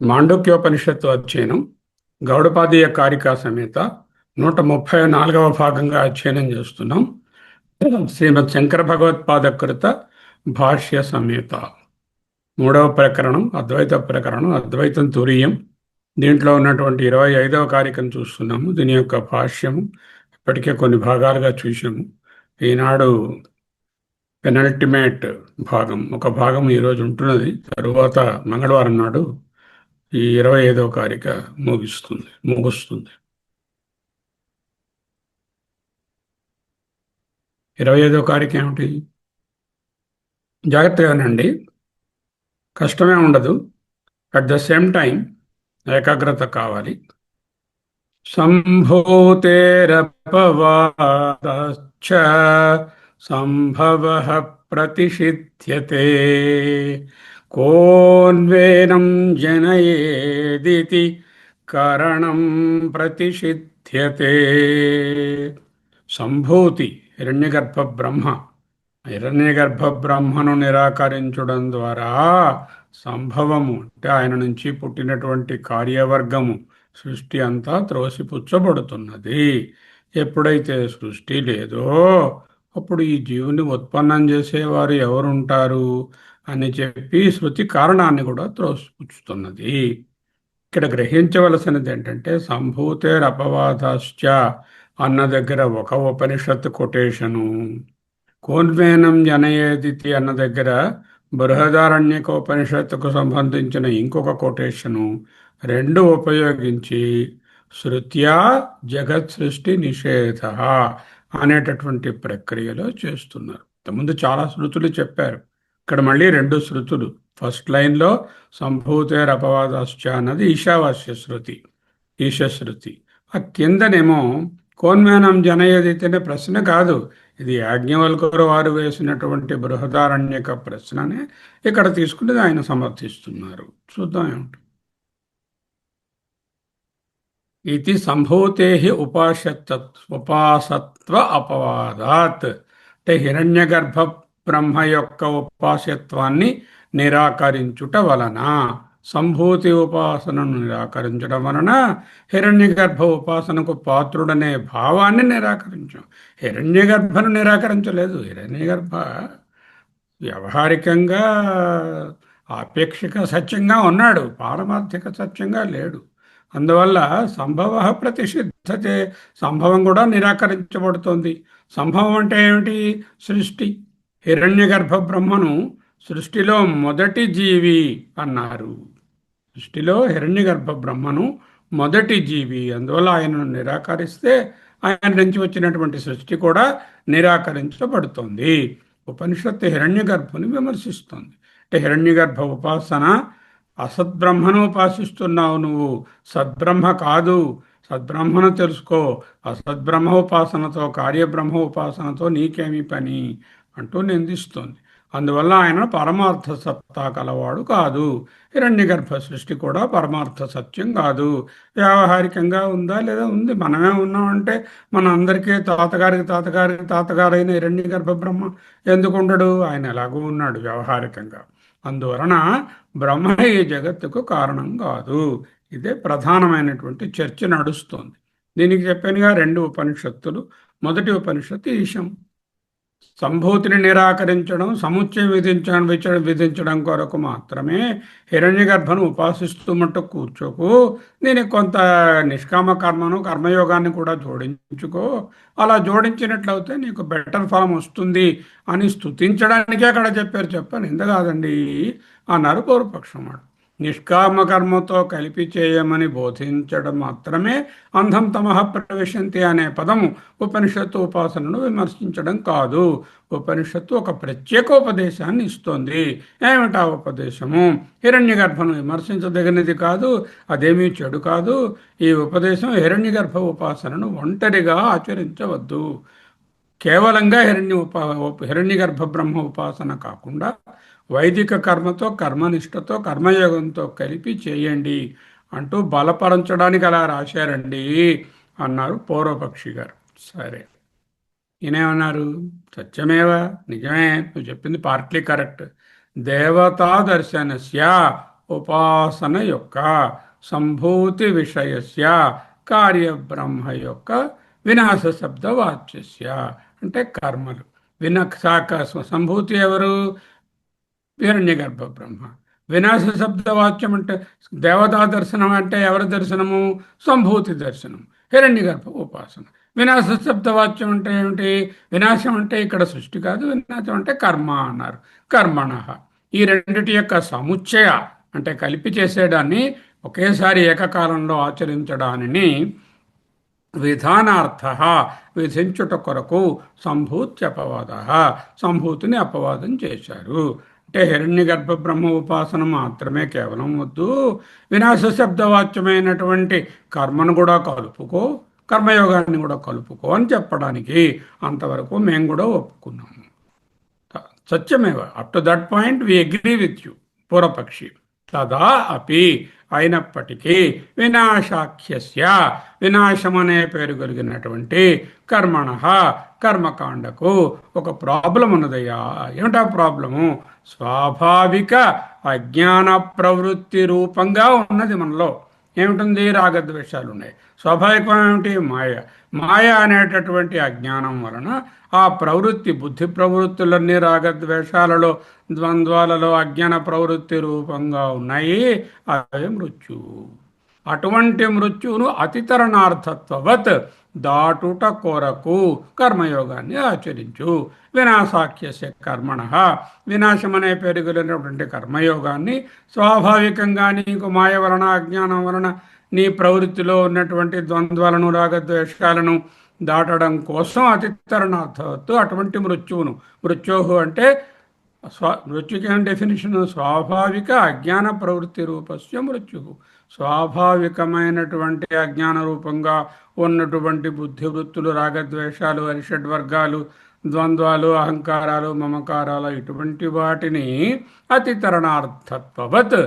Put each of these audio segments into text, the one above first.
మాండూక్యోపనిషత్తు అధ్యయనం గౌడపాదీయ కారికా సమేత 134వ భాగంగా అధ్యయనం చేస్తున్నాం. శ్రీమద్ శంకర భగవత్పాదకృత భాష్య సమేత 3వ ప్రకరణం అద్వైత ప్రకరణం, అద్వైతం తురీయం. దీంట్లో ఉన్నటువంటి 25వ కారికను చూస్తున్నాము. దీని యొక్క భాష్యము ఇప్పటికే కొన్ని భాగాలుగా చూసాము. ఈనాడు పెనల్టిమేట్ భాగం, ఒక భాగం ఈరోజు ఉంటున్నది. తరువాత మంగళవారం నాడు ఈ 25వ కారిక ముగుస్తుంది. 25వ కారిక ఏమిటి? జాగ్రత్తగానండి, కష్టమే ఉండదు. అట్ ద సేమ్ టైం ఏకాగ్రత కావాలి. సంభూతేరపవాదశ్చ సంభవః ప్రతిషిధ్యతే కోన్వేనం జనయేదితి కారణం ప్రతిషిధ్యతే. సంభూతి హిరణ్యగర్భ బ్రహ్మ. హిరణ్యగర్భ బ్రహ్మను నిరాకరించడం ద్వారా సంభవము అంటే ఆయన నుంచి పుట్టినటువంటి కార్యవర్గము, సృష్టి అంతా త్రోసిపుచ్చబడుతున్నది. ఎప్పుడైతే సృష్టి లేదో అప్పుడు ఈ జీవుని ఉత్పన్నం చేసేవారు ఎవరుంటారు అని చెప్పి శృతి కారణాన్ని కూడా త్రోసిపుచ్చుతున్నది. ఇక్కడ గ్రహించవలసినది ఏంటంటే సంభూతేరపవాదాశ్చ అన్న దగ్గర ఒక ఉపనిషత్తు కొటేషను, కోన్వేనం జనయేదితి అన్న దగ్గర బృహదారణ్యక ఉపనిషత్తుకు సంబంధించిన ఇంకొక కొటేషను, రెండు ఉపయోగించి శృత్యా జగత్ సృష్టి నిషేధ అనేటటువంటి ప్రక్రియలో చేస్తున్నారు. ముందు చాలా శృతులు చెప్పారు, ఇక్కడ మళ్ళీ రెండు శృతులు. ఫస్ట్ లైన్లో సంభూతేరపవాదాశ్చ అన్నది ఈశావాస్య శృతి, ఈశశ్రుతి. ఆ కిందనేమో కోన్వేనం జనయేదితి అనే ప్రశ్న కాదు, ఇది యాజ్ఞవల్కుడు వారు వేసినటువంటి బృహదారణ్యక ప్రశ్ననే ఇక్కడ తీసుకుని ఆయన సమర్థిస్తున్నారు. చూద్దాం ఏమిటి. ఇది సంభూతే ఉపాసత్వ అపవాదాత్ అంటే హిరణ్యగర్భ బ్రహ్మ యొక్క ఉపాస్యత్వాన్ని నిరాకరించుట వలన, సంభూతి ఉపాసనను నిరాకరించడం వలన హిరణ్యగర్భ ఉపాసనకు పాత్రుడనే భావాన్ని నిరాకరించాం. హిరణ్యగర్భను నిరాకరించలేదు. హిరణ్యగర్భ వ్యవహారికంగా ఆపేక్షిక సత్యంగా ఉన్నాడు, పారమార్థిక సత్యంగా లేడు. అందువల్ల సంభవ ప్రతిషిద్ధతే, సంభవం కూడా నిరాకరించబడుతోంది. సంభవం అంటే ఏమిటి? సృష్టి. హిరణ్యగర్భ బ్రహ్మను సృష్టిలో మొదటి జీవి అన్నారు. సృష్టిలో హిరణ్యగర్భ బ్రహ్మను మొదటి జీవి. అందువల్ల ఆయనను నిరాకరిస్తే ఆయన నుంచి వచ్చినటువంటి సృష్టి కూడా నిరాకరించబడుతోంది. ఉపనిషత్తు హిరణ్యగర్భుని విమర్శిస్తుంది. అంటే హిరణ్యగర్భ ఉపాసన, అసద్బ్రహ్మను ఉపాసిస్తున్నావు నువ్వు, సద్బ్రహ్మ కాదు. సద్బ్రహ్మను తెలుసుకో. అసద్బ్రహ్మ ఉపాసనతో, కార్యబ్రహ్మ ఉపాసనతో నీకేమి పని అంటూ నిందిస్తోంది. అందువల్ల ఆయన పరమార్థ సత్తా కలవాడు కాదు. హిరణ్యగర్భ సృష్టి కూడా పరమార్థ సత్యం కాదు. వ్యావహారికంగా ఉందా లేదా? ఉంది. మనమే ఉన్నామంటే మన అందరికీ తాతగారికి తాతగారికి తాతగారైన హిరణ్యగర్భ బ్రహ్మ ఎందుకు ఉండడు? ఆయన ఎలాగూ ఉన్నాడు వ్యవహారికంగా. అందువలన బ్రహ్మ ఈ జగత్తుకు కారణం కాదు. ఇదే ప్రధానమైనటువంటి చర్చ నడుస్తోంది. దీనికి చెప్పానుగా రెండు ఉపనిషత్తులు. మొదటి ఉపనిషత్తు ఈశం, సంభూతిని నిరాకరించడం, సముచ్చయం విధించడం కొరకు మాత్రమే హిరణ్య గర్భను ఉపాసిస్తూ మట్టు కూర్చోకు, దీనికి కొంత నిష్కామ కర్మను కర్మయోగాన్ని కూడా జోడించుకో, అలా జోడించినట్లయితే నీకు బెటర్ ఫలం వస్తుంది అని స్తుతించడానికే అక్కడ చెప్పాను. ఎంత కాదండి అన్నారు పూర్వపక్షం వాడు. నిష్కామ కర్మతో కలిపి చేయమని బోధించడం మాత్రమే అంధం తమః ప్రవిశంతి అనే పదము ఉపనిషత్తు ఉపాసనను విమర్శించడం కాదు. ఉపనిషత్తు ఒక ప్రత్యేక ఉపదేశాన్ని ఇస్తోంది. ఏమిటా ఉపదేశము? హిరణ్య గర్భను విమర్శించదగినది కాదు, అదేమీ చెడు కాదు. ఈ ఉపదేశం హిరణ్య గర్భ ఉపాసనను ఒంటరిగా ఆచరించవద్దు. కేవలంగా హిరణ్య గర్భ బ్రహ్మ ఉపాసన కాకుండా వైదిక కర్మతో, కర్మనిష్టతో, కర్మయోగంతో కలిపి చేయండి అంటూ బలపరచడానికి అలా రాశారండి అన్నారు పూర్వపక్షి గారు. సరే, ఈయనేమన్నారు? సత్యమేవ, నిజమే, నువ్వు చెప్పింది పార్ట్లీ కరెక్ట్. దేవతా దర్శనస్య ఉపాసన యొక్క సంభూతి విషయస్య కార్యబ్రహ్మ యొక్క వినాశ శబ్ద వాచ్యస్య అంటే కర్మలు. సంభూతి ఎవరు? హిరణ్య గర్భ బ్రహ్మ. వినాశ శబ్ద వాచ్యం అంటే దేవతా దర్శనం అంటే ఎవరి దర్శనము? సంభూతి దర్శనం, హిరణ్య గర్భ ఉపాసన. వినాశ శబ్ద వాచ్యం అంటే ఏమిటి? వినాశం అంటే ఇక్కడ సృష్టి కాదు, వినాశం అంటే కర్మ అన్నారు. కర్మణ, ఈ రెండిటి యొక్క సముచ్చయ అంటే కలిపి చేసేదాన్ని, ఒకేసారి ఏకకాలంలో ఆచరించడాన్ని విధానార్థ విధించుట కొరకు సంభూత్యపవాద, సంభూతిని అపవాదం చేశారు. అంటే హిరణ్య గర్భ బ్రహ్మ ఉపాసన మాత్రమే కేవలం వద్దు, వినాశ శబ్దవాచ్యమైనటువంటి కర్మను కూడా కలుపుకో, కర్మయోగాన్ని కూడా కలుపుకో అని చెప్పడానికి అంతవరకు మేము కూడా ఒప్పుకున్నాము. సత్యమేవ, up to that point we agree with you పూర్వపక్షి. తదా అపి, అయినప్పటికీ వినాశాఖ్యస్య, వినాశం అనే పేరు కలిగినటువంటి కర్మణ, కర్మకాండకు ఒక ప్రాబ్లం ఉన్నదయ్యా. ఏమిటా ప్రాబ్లము? స్వాభావిక అజ్ఞాన ప్రవృత్తి రూపంగా ఉన్నది మనలో. ఏమిటుంది? రాగద్వేషాలు ఉన్నాయి. స్వాభావికం ఏమిటి? మాయ. మాయ అనేటటువంటి అజ్ఞానం వలన ఆ ప్రవృత్తి, బుద్ధి ప్రవృత్తులన్నీ రాగద్వేషాలలో, ద్వంద్వాలలో అజ్ఞాన ప్రవృత్తి రూపంగా ఉన్నాయి. అదే మృత్యువు. అటువంటి మృత్యువును అతితరణార్థత్వవత్ దాటుట కొరకు కర్మయోగాన్ని ఆచరించు. వినాశాఖ్యస్య కర్మణ, వినాశం అనే పేరు కలిగినటువంటి కర్మయోగాన్ని స్వాభావికంగా నీకు మాయ వలన, అజ్ఞానం వలన నీ ప్రవృత్తిలో ఉన్నటువంటి ద్వంద్వాలను, రాగద్వేషాలను దాటడం కోసం అతితరణార్థవత్తు అటువంటి మృత్యువును. మృత్యోహు అంటే మృత్యుకి ఏం డెఫినిషన్? స్వాభావిక అజ్ఞాన ప్రవృత్తి రూపస్య మృత్యు. స్వాభావికమైనటువంటి అజ్ఞాన రూపంగా ఉన్నటువంటి బుద్ధి వృత్తులు, రాగద్వేషాలు, అరిషడ్వర్గాలు, ద్వంద్వాలు, అహంకారాలు, మమకారాలు, ఇటువంటి వాటిని అతితరణార్థత్వవత్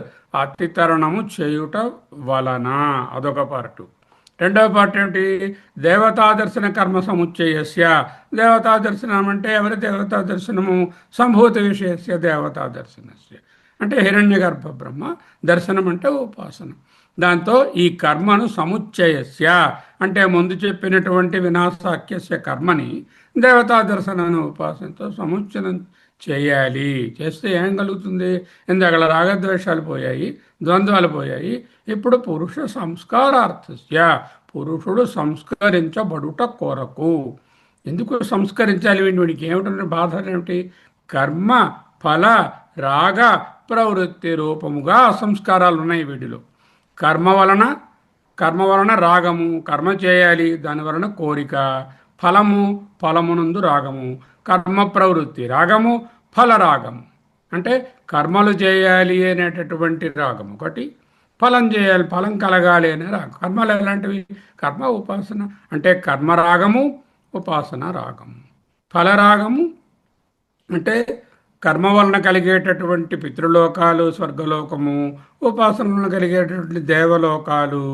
అతితరణము చేయుట వలన, అదొక పార్టు. రెండవ పార్ట్ ఏమిటి? దేవతా దర్శన కర్మ సముచ్చయస్య. దేవతా దర్శనం అంటే ఎవరి దేవతా దర్శనము? సంభూతి విషయస్య దేవతా దర్శనస్య అంటే హిరణ్య గర్భ బ్రహ్మ దర్శనం అంటే ఉపాసన. దాంతో ఈ కర్మను సముచ్చయస్య అంటే ముందు చెప్పినటువంటి వినాశాఖ్యస్య కర్మని దేవతా దర్శనాన్ని ఉపాసనతో సముచ్చయం చేయాలి. చేస్తే ఏం కలుగుతుంది? ఇందాక రాగద్వేషాలు పోయాయి, ద్వంద్వాలు పోయాయి. ఇప్పుడు పురుష సంస్కారార్థస్య, పురుషుడు సంస్కరించబడుట కొరకు. ఎందుకు సంస్కరించాలి? వీడికి ఏమిటంటే బాధ ఏమిటి? కర్మ ఫల రాగ ప్రవృత్తి రూపముగా సంస్కారాలు ఉన్నాయి వీడిలో. కర్మ వలన రాగము, కర్మ చేయాలి, దాని వలన కోరిక. ఫలమునందు రాగము, కర్మ ప్రవృత్తి, రాగము, ఫల రాగము అంటే కర్మలు చేయాలి అనేటటువంటి రాగం ఒకటి, ఫలం చేయాలి, ఫలం కలగాలి అనే రాగం. కర్మలు ఎలాంటివి? కర్మ ఉపాసన అంటే కర్మరాగము, ఉపాసన రాగము. ఫలరాగము అంటే కర్మ వలన కలిగేటటువంటి పితృలోకాలు, స్వర్గలోకము, ఉపాసన వలన కలిగేటటువంటి దేవలోకాలు.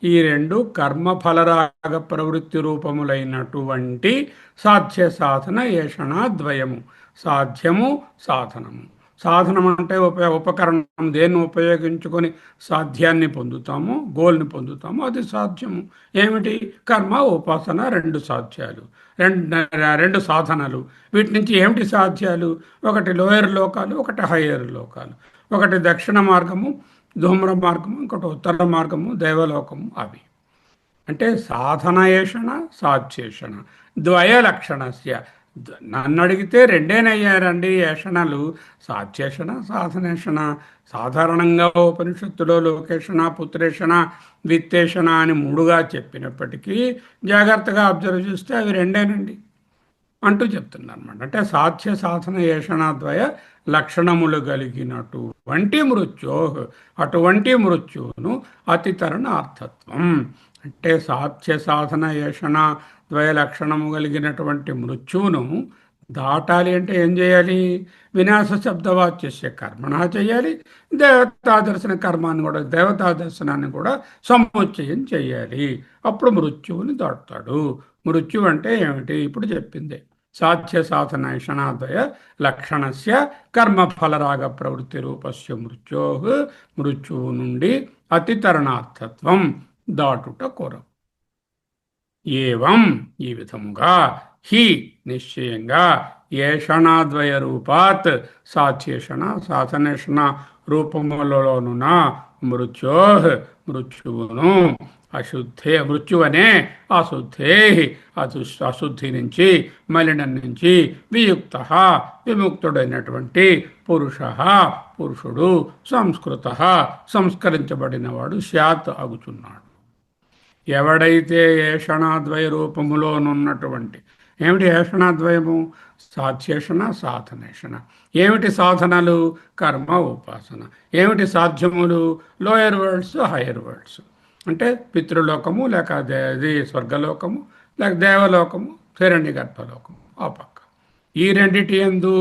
ఈ రెండు కర్మ ఫలరాగ ప్రవృత్తి రూపములైనటువంటి సాధ్య సాధన ఏషణ ద్వయము. సాధ్యము, సాధనము. సాధనం అంటే ఉపకరణం, దేన్ని ఉపయోగించుకొని సాధ్యాన్ని పొందుతామో, గోల్ని పొందుతామో అది సాధ్యము. ఏమిటి? కర్మ, ఉపాసన రెండు సాధ్యాలు, రెండు రెండు సాధనలు. వీటి నుంచి ఏమిటి సాధ్యాలు? ఒకటి లోయర్ లోకాలు, ఒకటి హయ్యర్ లోకాలు. ఒకటి దక్షిణ మార్గము, ధూమ్ర మార్గము, ఇంకోటి ఉత్తర మార్గము, దైవలోకము. అవి అంటే సాధనయేషణ, సాధ్యేషణ ద్వయలక్షణస్య. నన్ను అడిగితే రెండేనయ్యారండి ఏషణలు, సాధ్యేషణ, సాధనేషణ. సాధారణంగా ఉపనిషత్తులో లోకేషణ, పుత్రేషణ, విత్తేషణ అని మూడుగా చెప్పినప్పటికీ జాగ్రత్తగా అబ్జర్వ్ చేస్తే అవి రెండేనండి అంటూ చెప్తున్నారు అనమాట. అంటే సాధ్య సాధన ఏషణాద్వయ లక్షణములు కలిగినటువంటి మృత్యు, అటువంటి మృత్యువును అతితరణార్థత్వం. అంటే సాధ్య సాధన ఏషణ ద్వయ లక్షణము కలిగినటువంటి మృత్యువును దాటాలి అంటే ఏం చేయాలి? వినాశ శబ్దవాచ్యస్య కర్మణ చేయాలి, దేవతాదర్శన కర్మాన్ని కూడా, దేవతాదర్శనాన్ని కూడా సముచ్చయం చేయాలి. అప్పుడు మృత్యువుని దాటుతాడు. మృత్యు అంటే ఏమిటి? ఇప్పుడు చెప్పింది. సాధ్య సాధన ఇషణాద్వయ లక్షణస్య కర్మఫలరాగ ప్రవృత్తి రూపస్య మృత్యో, మృత్యువు నుండి అతితరణార్థత్వం, దాటుట కొరకు. ఏవం, ఈ విధముగా, హి నిశ్చయంగా, ఏషణాద్వయ రూపాత్, సాధ్యేషణ సాధనేషణ రూపములలోనున్న మృత్యో, మృత్యువును, అశుద్ధే, మృత్యువనే అశుద్ధే, అశుద్ధి నుంచి, మలినం నుంచి, వియుక్త విముక్తుడైనటువంటి పురుష, పురుషుడు, సంస్కృత సంస్కరించబడినవాడు, స్యాత్ అగుచున్నాడు. ఎవడైతే ఏషణాద్వయ రూపములోనున్నటువంటి, ఏమిటి ఏషణాద్వయము? సాధ్యేషణ, సాధనేషణ. ఏమిటి సాధనలు? కర్మ, ఉపాసన. ఏమిటి సాధ్యములు? Lower worlds, higher worlds. అంటే పితృలోకము, లేక అది స్వర్గలోకము, లేక దేవలోకము, హిరణ్య గర్భలోకము. ఆ పక్క ఈ రెండిటి యందు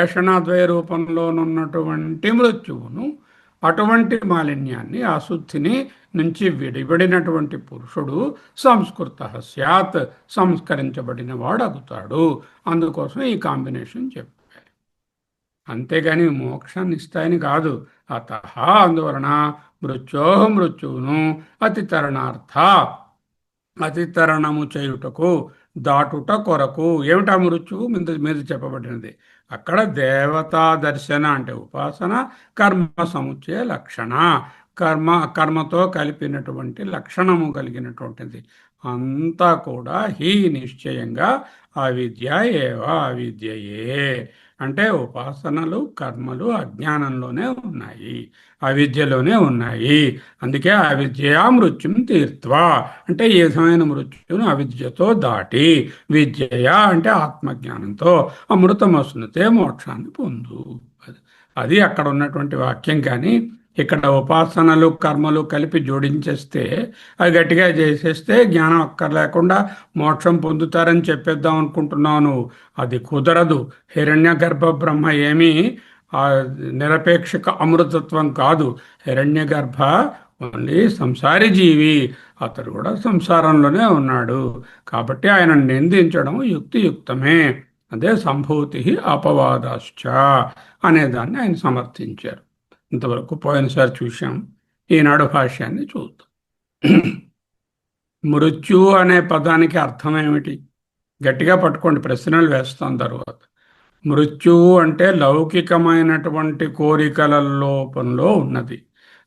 ఏషణాద్వయ రూపంలోనున్నటువంటి మృత్యువును, అటువంటి మాలిన్యాన్ని, అశుద్ధిని నుంచి విడిపడినటువంటి పురుషుడు సంస్కృత స్యాత్, సంస్కరించబడిన వాడు అగుతాడు. అందుకోసం ఈ కాంబినేషన్ చెప్పారు. అంతేగాని మోక్షాన్ని ఇస్తాయని కాదు. అత అందువలన మృత్యో, మృత్యువును అతితరణార్థ, అతితరణము చేయుటకు, దాటుట కొరకు. ఏమిటా మృత్యువు? మీద చెప్పబడినది. అక్కడ దేవతా దర్శన అంటే ఉపాసన, కర్మ సముచ్చయ లక్షణ, కర్మతో కలిపినటువంటి లక్షణము కలిగినటువంటిది అంతా కూడా హీ నిశ్చయంగా అవిద్య ఏవ, అవిద్యయే. అంటే ఉపాసనలు, కర్మలు అజ్ఞానంలోనే ఉన్నాయి, అవిద్యలోనే ఉన్నాయి. అందుకే అవిద్య మృత్యుం తీర్త్వా, అంటే ఈ విధమైన మృత్యును అవిద్యతో దాటి, విద్యయ అంటే ఆత్మజ్ఞానంతో అమృతమస్నుతే మోక్షాన్ని పొందు. అది అక్కడ ఉన్నటువంటి వాక్యం. కానీ ఇక్కడ ఉపాసనలు, కర్మలు కలిపి జోడించేస్తే, అది గట్టిగా చేసేస్తే జ్ఞానం అక్కర్లేకుండా మోక్షం పొందుతారని చెప్పేద్దాం అనుకుంటున్నాను. అది కుదరదు. హిరణ్య గర్భ బ్రహ్మ ఏమీ నిరపేక్షక అమృతత్వం కాదు. హిరణ్య గర్భ ఓన్లీ సంసారి జీవి, అతడు కూడా సంసారంలోనే ఉన్నాడు. కాబట్టి ఆయన నిందించడం యుక్తియుక్తమే. అదే సంభూతి అపవాదాశ్చ అనేదాన్ని ఆయన సమర్థించారు. ఇంతవరకు పోయినసారి చూశాం. ఈనాడు భాష్యాన్ని చూద్దాం. మృత్యు అనే పదానికి అర్థం ఏమిటి? గట్టిగా పట్టుకోండి, ప్రశ్నలు వేస్తాం తర్వాత. మృత్యువు అంటే లౌకికమైనటువంటి కోరికల రూపంలో ఉన్నది,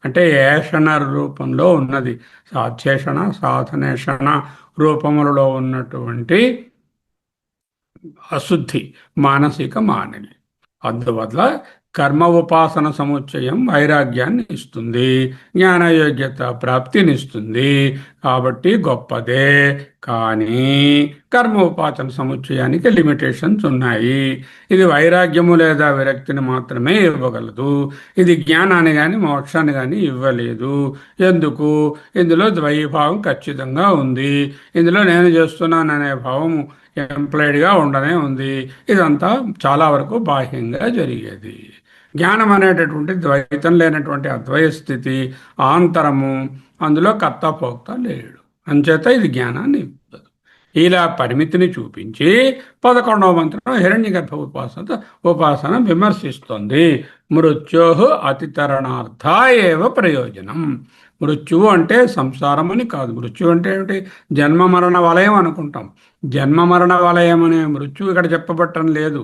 అంటే ఏషణ రూపంలో ఉన్నది, సాధ్యేషణ, సాధనేషణ రూపములలో ఉన్నటువంటి అశుద్ధి, మానసిక మానిని. అందువల్ల కర్మ ఉపాసన సముచ్చయం వైరాగ్యాన్ని ఇస్తుంది, జ్ఞానయోగ్యత ప్రాప్తినిస్తుంది. కాబట్టి గొప్పదే. కానీ కర్మ ఉపాసన సముచ్చయానికి లిమిటేషన్స్ ఉన్నాయి. ఇది వైరాగ్యము లేదా విరక్తిని మాత్రమే ఇవ్వగలదు. ఇది జ్ఞానాన్ని కానీ మోక్షాన్ని కానీ ఇవ్వలేదు. ఎందుకు? ఇందులో ద్వైభావం ఖచ్చితంగా ఉంది. ఇందులో నేను చేస్తున్నాననే భావం ఎంప్లాయిడ్గా ఉండనే ఉంది. ఇదంతా చాలా వరకు బాహ్యంగా జరిగేది. జ్ఞానం అనేటటువంటి ద్వైతం లేనటువంటి అద్వయ స్థితి, ఆంతరము, అందులో కర్త భోక్త లేడు. అంచేత ఇది జ్ఞానాన్ని ఇవ్వదు. ఇలా పరిమితిని చూపించి 11వ మంత్రం హిరణ్యగర్భ ఉపాసన విమర్శిస్తుంది. మృత్యోహు అతితరణార్థ ఏవ ప్రయోజనం. మృత్యువు అంటే సంసారం అని కాదు. మృత్యు అంటే ఏమిటి? జన్మ మరణ వలయం అనుకుంటాం. జన్మ మరణ వలయం అనే మృత్యు ఇక్కడ చెప్పబట్టం లేదు.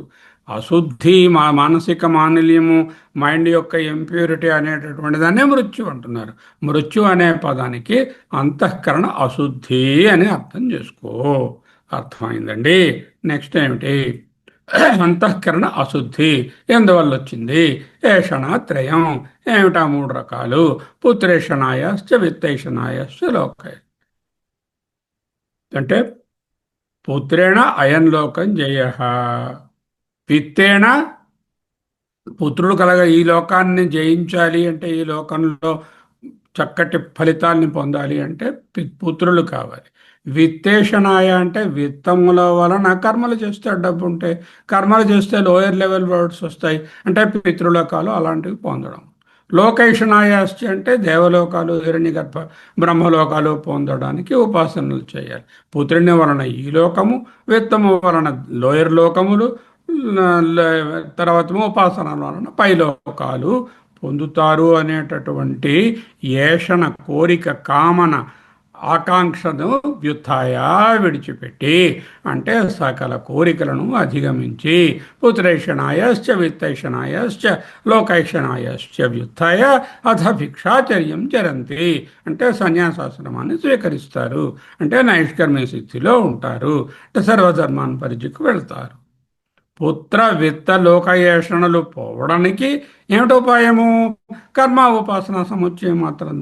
అశుద్ధి, మానసిక మాలిన్యము, మైండ్ యొక్క ఇంప్యూరిటీ అనేటటువంటి దాన్నే మృత్యు అంటున్నారు. మృత్యు అనే పదానికి అంతఃకరణ అశుద్ధి అని అర్థం చేసుకో. అర్థమైందండి. నెక్స్ట్ ఏమిటి? అంతఃకరణ అశుద్ధి ఎందువల్ల వచ్చింది? ఏషణాత్రయం. ఏమిటా మూడు రకాలు? పుత్రేషణాయశ్చ విత్తేషణాయశ్చ లోకాయ. అంటే పుత్రేణ అయం లోకం జయ, విత్తేణ పుత్రుడు కలగ ఈ లోకాన్ని జయించాలి అంటే, ఈ లోకంలో చక్కటి ఫలితాల్ని పొందాలి అంటే పుత్రులు కావాలి. విత్తేషణాయ అంటే విత్తముల వలన కర్మలు చేస్తే డబ్బు ఉంటే, కర్మలు చేస్తే లోయర్ లెవెల్ వర్డ్స్ వస్తాయి అంటే పితృలోకాలు అలాంటివి పొందడం. లోకేషణాయాస్తి అంటే దేవలోకాలు, హిరణ్యగర్భ బ్రహ్మలోకాలు పొందడానికి ఉపాసనలు చేయాలి. పుత్రుని వలన ఈ లోకము, విత్తము వలన లోయర్ లోకములు, తర్వాత ఉపాసనల వలన పైలోకాలు పొందుతారు అనేటటువంటి ఏషణ, కోరిక, కామన, ఆకాంక్షను వ్యుత్థాయ విడిచిపెట్టి, అంటే సకల కోరికలను అధిగమించి పుత్రైషణాయశ్చ విత్తైషణాయశ్చ లోకైషణాయశ్చ వ్యుత్థాయ అథ భిక్షాచర్యం చరంతి. అంటే సన్యాసాశ్రమాన్ని స్వీకరిస్తారు, అంటే నైష్కర్మ్య స్థితిలో ఉంటారు, అంటే సర్వధర్మాన్ పరిధికి వెళ్తారు. పుత్ర విత్త లోకయేషణలు పోవడానికి ఏమిటి ఉపాయము? కర్మ ఉపాసన సముచ్చయం మాత్రం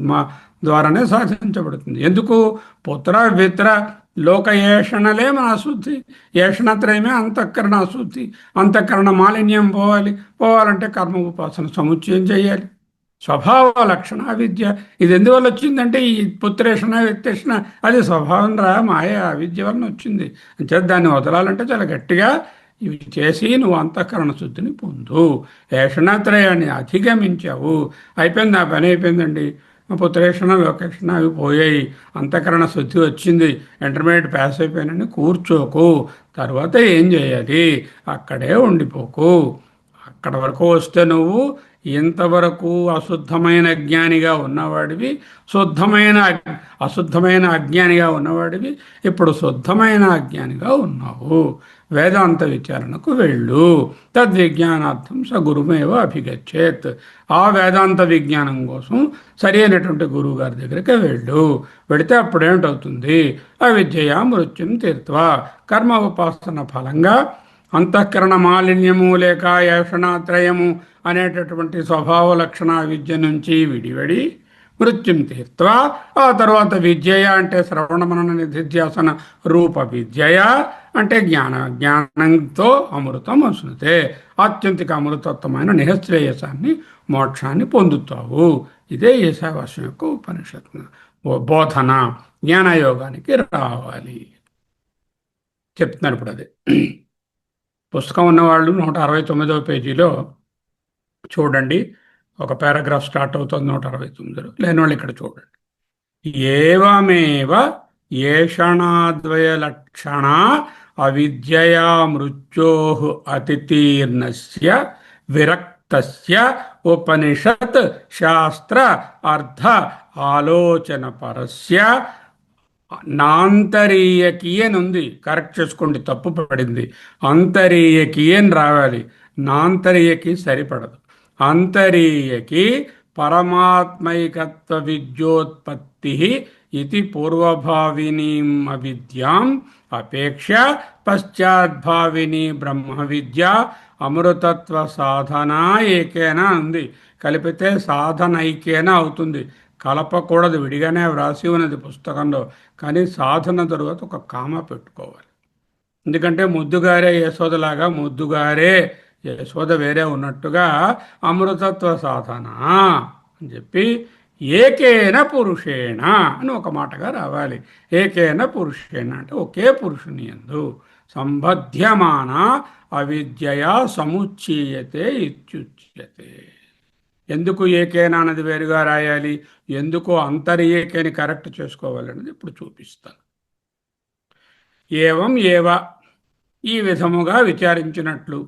ద్వారానే సాధించబడుతుంది. ఎందుకు? పుత్ర విత్ర లోకయేషణలే మన అశుద్ధి. ఏషణత్రయమే అంతఃకరణ అశుద్ధి. అంతఃకరణ మాలిన్యం పోవాలంటే కర్మ ఉపాసన సముచ్చయం చేయాలి. స్వభావ లక్షణ అవిద్య. ఇది ఎందువల్ల వచ్చిందంటే ఈ పుత్రేషణ విత్తేషణ అది స్వభావం రా, మాయ అవిద్య వలన వచ్చింది. అంటే దాన్ని వదలాలంటే చాలా గట్టిగా ఇవి చేసి నువ్వు అంతఃకరణ శుద్ధిని పొందు. ఏషణాత్రయాన్ని అధిగమించావు, అయిపోయింది, ఆ పని అయిపోయిందండి. పుత్రేషణ లోకేషణ అవి పోయాయి, అంతఃకరణ శుద్ధి వచ్చింది, ఇంటర్మీడియట్ పాస్ అయిపోయానని కూర్చోకు. తర్వాత ఏం చేయాలి? అక్కడే ఉండిపోకు. అక్కడ వరకు వస్తే నువ్వు ఇంతవరకు అశుద్ధమైన అజ్ఞానిగా ఉన్నవాడివి, అశుద్ధమైన అజ్ఞానిగా ఉన్నవాడివి ఇప్పుడు శుద్ధమైన అజ్ఞానిగా ఉన్నావు. వేదాంత విచారణకు వెళ్ళు. తద్విజ్ఞానార్థం స గురుమేవ అభిగచ్చేత్. ఆ వేదాంత విజ్ఞానం కోసం సరి అయినటువంటి గురువు గారి దగ్గరికి వెళ్ళు. వెళితే అప్పుడేమిటవుతుంది? అవిద్యయా మృత్యుం తీర్త్వా. కర్మ ఉపాసన ఫలంగా అంతఃకరణ మాలిన్యము లేక ఏషణాత్రయము అనేటటువంటి స్వభావ లక్షణ విద్య నుంచి విడివడి మృత్యుం తీర్త్వా, ఆ తర్వాత విద్యయ అంటే శ్రవణ మనన నిధిధ్యాసన రూప విద్యయ అంటే జ్ఞానంతో అమృతం వస్తుతే, ఆత్యంతిక అమృతత్వమైన నిహశ్రేయసాన్ని, మోక్షాన్ని పొందుతావు. ఇదే ఈశావాస్యం యొక్క ఉపనిషత్తు బోధన. జ్ఞానయోగానికి రావాలి చెప్తున్నారు. ఇప్పుడు అదే పుస్తకం ఉన్నవాళ్ళు 169వ పేజీలో చూడండి, ఒక పారాగ్రాఫ్ స్టార్ట్ అవుతుంది 169లో. లేని వాళ్ళు ఇక్కడ చూడండి. ఏవమేవ ఏషణాద్వయ లక్షణ అవిద్యయా మృత్యో అతితీర్ణస్య విరక్తస్య ఉపనిషత్ శాస్త్ర అర్థ ఆలోచన పరస్య నాంతరీయకి అని ఉంది. కరెక్ట్ చేసుకోండి, తప్పు పడింది. అంతరీయకి అని రావాలి, నాంతరీయకి సరిపడదు. అంతరీయకి పరమాత్మైకత్వ విద్యోత్పత్తి ఇది పూర్వభావినీం అవిద్యాం అపేక్ష పశ్చాద్భావిని బ్రహ్మ విద్య అమృతత్వ సాధన ఏకేనా ఉంది. కలిపితే సాధనైకేనా అవుతుంది. కలపకూడదు, విడిగానే వ్రాసి ఉన్నది పుస్తకంలో. కానీ సాధన తరువాత ఒక కామ పెట్టుకోవాలి. ఎందుకంటే ముద్దుగారే యశోదలాగా ముద్దుగారే యశోద వేరే ఉన్నట్టుగా అమృతత్వ సాధన అని చెప్పి ఏకేన పురుషేణ అని ఒక మాటగా రావాలి. ఏకేన పురుషేణ అంటే ఒకే పురుషుని యందు సంబధ్యమాన అవిద్యయా సముచ్చీయతే ఇత్యుచ్యతే. ఎందుకు ఏకేనా అన్నది వేరుగా రాయాలి, ఎందుకు అంతర్యేకేని కరెక్ట్ చేసుకోవాలన్నది ఇప్పుడు చూపిస్తాను. ఏవం ఏవ ఈ విధముగా విచారించినట్లు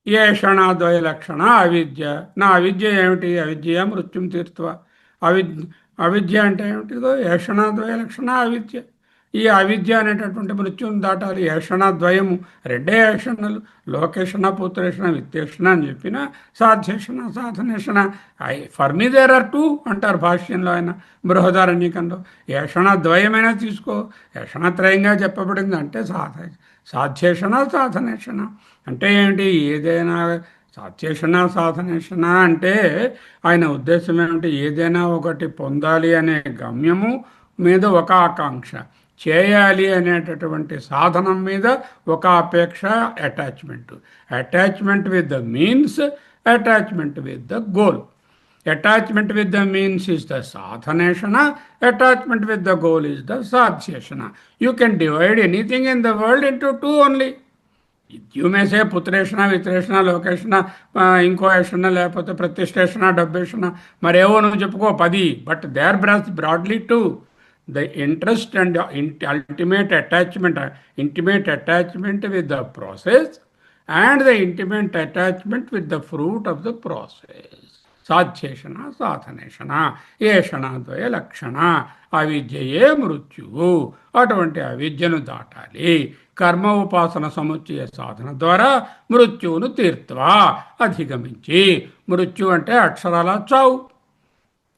ఏషణాద్వయ లక్షణ అవిద్య. నా అవిద్య ఏమిటి? అవిద్య మృత్యుం తీర్త్వ. అవిద్య అవిద్య అంటే ఏమిటిదో ఏషణాద్వయ లక్షణ అవిద్య. ఈ అవిద్య అనేటటువంటి మృత్యువుని దాటాలి. ఏషణద్వయము రెండే ఏషణలు, లోకేషణ పుత్రేషణ విత్తేషణ అని చెప్పిన సాధ్యేషణ సాధనేషణ. For me there are two అంటారు భాష్యంలో ఆయన బృహదారణ్యకంలో. ఏషణద్వయమైనా తీసుకో, ఏషణత్రయంగా చెప్పబడింది అంటే సాధ్యేషణ సాధనేషణ అంటే ఏమిటి? ఏదైనా సాధ్యేషణ సాధనేషణ అంటే ఆయన ఉద్దేశం ఏమిటి? ఏదైనా ఒకటి పొందాలి అనే గమ్యము మీద ఒక ఆకాంక్ష, చేయాలి అనేటటువంటి సాధనం మీద ఒక అపేక్ష, attachment. Attachment with the means, attachment with the goal. Attachment with the means is the sadhaneshana, attachment with the goal is the sadhyeshana. You can divide anything in the world into two only. You may say పుత్రేషణ విత్రేషణ లోకేషణ ఇంకో ఏషణ లేకపోతే ప్రతిష్టేషణ డబ్బేషణ మరేవో నువ్వు చెప్పుకో 10, but they are broadly two. The interest and ultimate attachment with the process and the intimate attachment with the fruit of the process. సాధ్యేషణ సాధనేషణ ఏషణాద్వయ లక్షణ. అవిద్యయే మృత్యువు. అటువంటి అవిద్యను దాటాలి. కర్మ ఉపాసన సముచ్చయ సాధన ద్వారా మృత్యువును తీర్త్వా అధిగమించి. మృత్యు అంటే అక్షరాల చావు.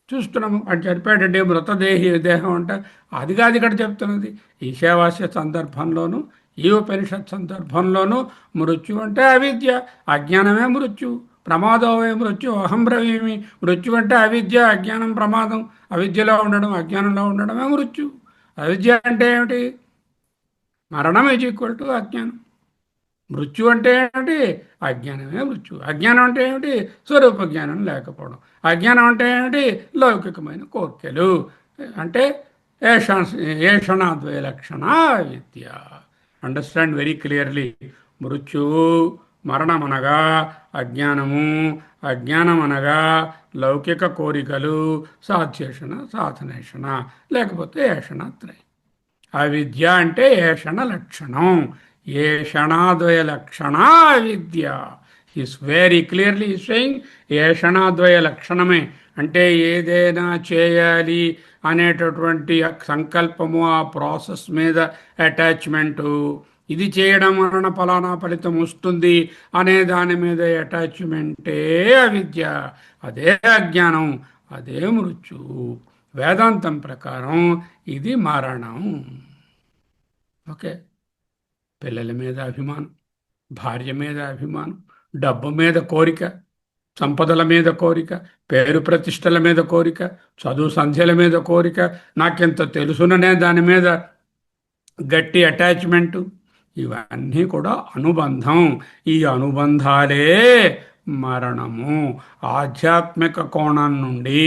చూస్తున్నాము అని చెప్పాడండి. మృతదేహి దేహం అంటే అది కాదు ఇక్కడ చెప్తున్నది. ఈశావాస్య సందర్భంలోనూ ఈ ఉపనిషత్ సందర్భంలోనూ మృత్యు అంటే అవిద్య, అజ్ఞానమే మృత్యు. ప్రమాదమే మృత్యు, అహం బ్రవీమి. మృత్యు అంటే అవిద్య, అజ్ఞానం, ప్రమాదం. అవిద్యలో ఉండడం, అజ్ఞానంలో ఉండడమే మృత్యు. అవిద్య అంటే ఏమిటి? మరణం ఈజ్ ఈక్వల్ టు అజ్ఞానం. మృత్యు అంటే ఏమిటి? అజ్ఞానమే మృత్యు. అజ్ఞానం అంటే ఏమిటి? స్వరూప జ్ఞానం లేకపోవడం. అజ్ఞానం అంటే ఏమిటి? లౌకికమైన కోర్కెలు. అంటే ఏషణాద్వయ లక్షణ విద్య. Understand very clearly. మృత్యువు, మరణం అనగా అజ్ఞానము, అజ్ఞానం అనగా లౌకిక కోరికలు, సాధ్యేషణ సాధనేషణ లేకపోతే ఏషణత్రయం. అవిద్య అంటే ఏషణ లక్షణం. ఏషణాద్వయ లక్షణ అవిద్య. ఈస్ వెరీ క్లియర్లీ సెయింగ్ ఏషణాద్వయ లక్షణమే. అంటే ఏదైనా చేయాలి అనేటటువంటి సంకల్పము, ఆ ప్రాసెస్ మీద అటాచ్మెంటు, ఇది చేయడం వలన ఫలానా ఫలితం వస్తుంది అనే దాని మీద అటాచ్మెంటే అవిద్య. అదే అజ్ఞానం, అదే మృత్యువు. వేదాంతం ప్రకారం ఇది మరణం. ఓకే. పిల్లల మీద అభిమానం, భార్య మీద అభిమానం, డబ్బు మీద కోరిక, సంపదల మీద కోరిక, పేరు ప్రతిష్టల మీద కోరిక, చదువు సంధ్యల మీద కోరిక, నాకెంత తెలుసుననే దాని మీద గట్టి అటాచ్మెంటు, ఇవన్నీ కూడా అనుబంధం. ఈ అనుబంధాలే మరణము. ఆధ్యాత్మిక కోణం నుండి